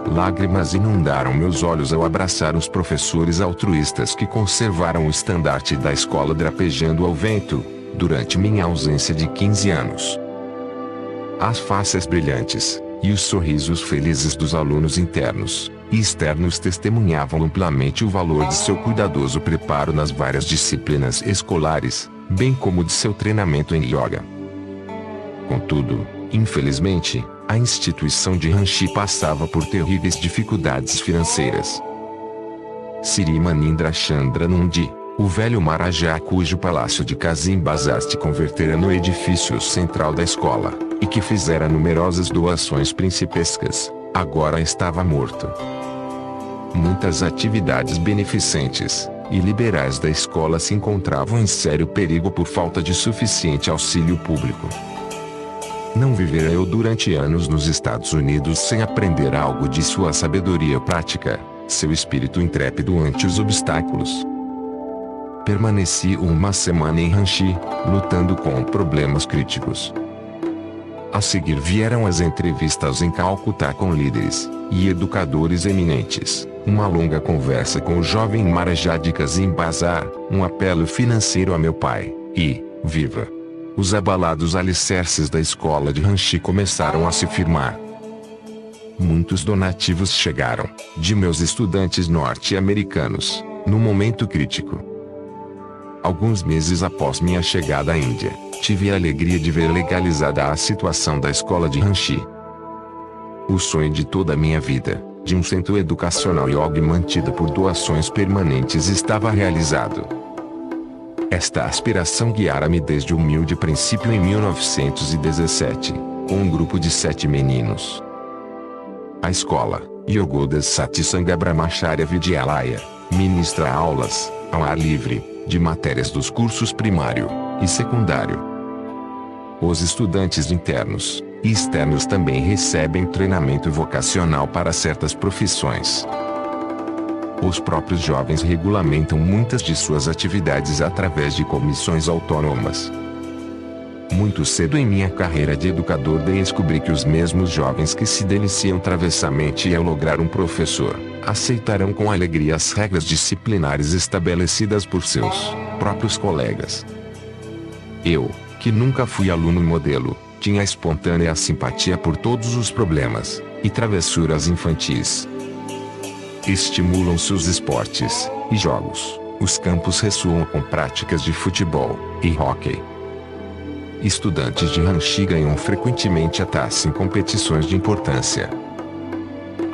Lágrimas inundaram meus olhos ao abraçar os professores altruístas que conservaram o estandarte da escola drapejando ao vento, durante minha ausência de 15 anos. As faces brilhantes, e os sorrisos felizes dos alunos internos e externos testemunhavam amplamente o valor de seu cuidadoso preparo nas várias disciplinas escolares, bem como de seu treinamento em yoga. Contudo, infelizmente, a instituição de Ranchi passava por terríveis dificuldades financeiras. Sri Manindra Chandra Nundi, o velho Maharaja cujo palácio de Kazim Bazar se convertera no edifício central da escola, e que fizera numerosas doações principescas, agora estava morto. Muitas atividades beneficentes e liberais da escola se encontravam em sério perigo por falta de suficiente auxílio público. Não vivera eu durante anos nos Estados Unidos sem aprender algo de sua sabedoria prática, seu espírito intrépido ante os obstáculos. Permaneci uma semana em Ranchi, lutando com problemas críticos. A seguir vieram as entrevistas em Calcutá com líderes e educadores eminentes, uma longa conversa com o jovem Maharaja de Kazim Bazar, um apelo financeiro a meu pai, e, viva! Os abalados alicerces da escola de Ranchi começaram a se firmar. Muitos donativos chegaram, de meus estudantes norte-americanos, no momento crítico. Alguns meses após minha chegada à Índia, tive a alegria de ver legalizada a situação da escola de Ranchi. O sonho de toda a minha vida, de um centro educacional yoga mantido por doações permanentes estava realizado. Esta aspiração guiara-me desde o humilde princípio em 1917, com um grupo de 7 meninos. A escola, Yogoda Satsanga Brahmacharya Vidyalaya, ministra aulas, ao ar livre, de matérias dos cursos primário e secundário. Os estudantes internos e externos também recebem treinamento vocacional para certas profissões. Os próprios jovens regulamentam muitas de suas atividades através de comissões autônomas. Muito cedo em minha carreira de educador descobri que os mesmos jovens que se deliciam travessamente ao lograr um professor, aceitarão com alegria as regras disciplinares estabelecidas por seus próprios colegas. Eu, que nunca fui aluno modelo, tinha espontânea simpatia por todos os problemas e travessuras infantis. Estimulam-se os esportes e jogos, os campos ressoam com práticas de futebol e hóquei. Estudantes de Ranchi ganham frequentemente a taça em competições de importância.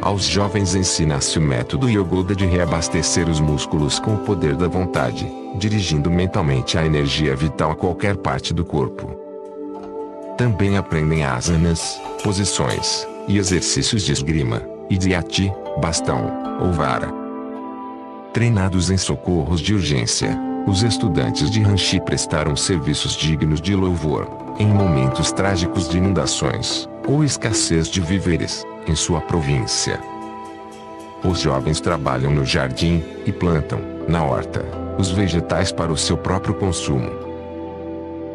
Aos jovens ensina-se o método Yogoda de reabastecer os músculos com o poder da vontade, dirigindo mentalmente a energia vital a qualquer parte do corpo. Também aprendem asanas, posições e exercícios de esgrima, e de ati, bastão, ou vara. Treinados em socorros de urgência, os estudantes de Ranchi prestaram serviços dignos de louvor, em momentos trágicos de inundações, ou escassez de víveres, em sua província. Os jovens trabalham no jardim, e plantam, na horta, os vegetais para o seu próprio consumo.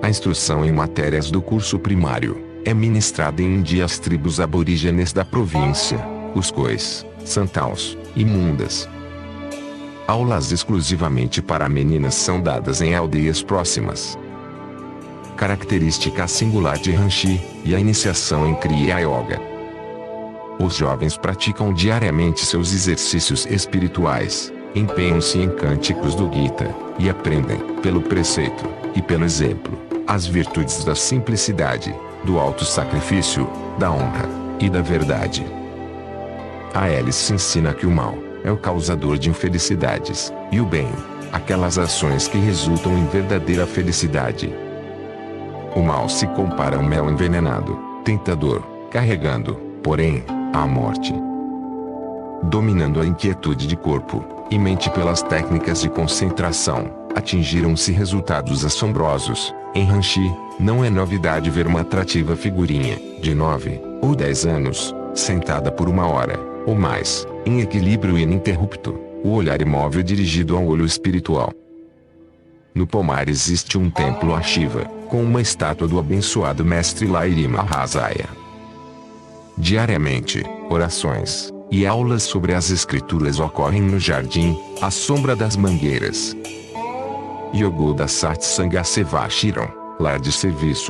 A instrução em matérias do curso primário, é ministrada em Índia às tribos aborígenes da província, os Khois, Santaus, e Mundas. Aulas exclusivamente para meninas são dadas em aldeias próximas. Característica singular de Ranchi, e a iniciação em Kriya Yoga. Os jovens praticam diariamente seus exercícios espirituais, empenham-se em cânticos do Gita, e aprendem, pelo preceito, e pelo exemplo, as virtudes da simplicidade, do auto-sacrifício, da honra e da verdade. A Alice ensina que o mal é o causador de infelicidades, e o bem, aquelas ações que resultam em verdadeira felicidade. O mal se compara ao mel envenenado, tentador, carregando, porém, a morte. Dominando a inquietude de corpo e mente pelas técnicas de concentração, atingiram-se resultados assombrosos. Em Ranchi, não é novidade ver uma atrativa figurinha, de 9 ou 10 anos, sentada por 1 hora, ou mais, em equilíbrio ininterrupto, o olhar imóvel dirigido ao olho espiritual. No pomar existe um templo a Shiva, com uma estátua do abençoado mestre Lairi Mahasaya. Diariamente, orações e aulas sobre as escrituras ocorrem no jardim, à sombra das mangueiras. Yogoda Satsanga Sevashiram, lar de serviço,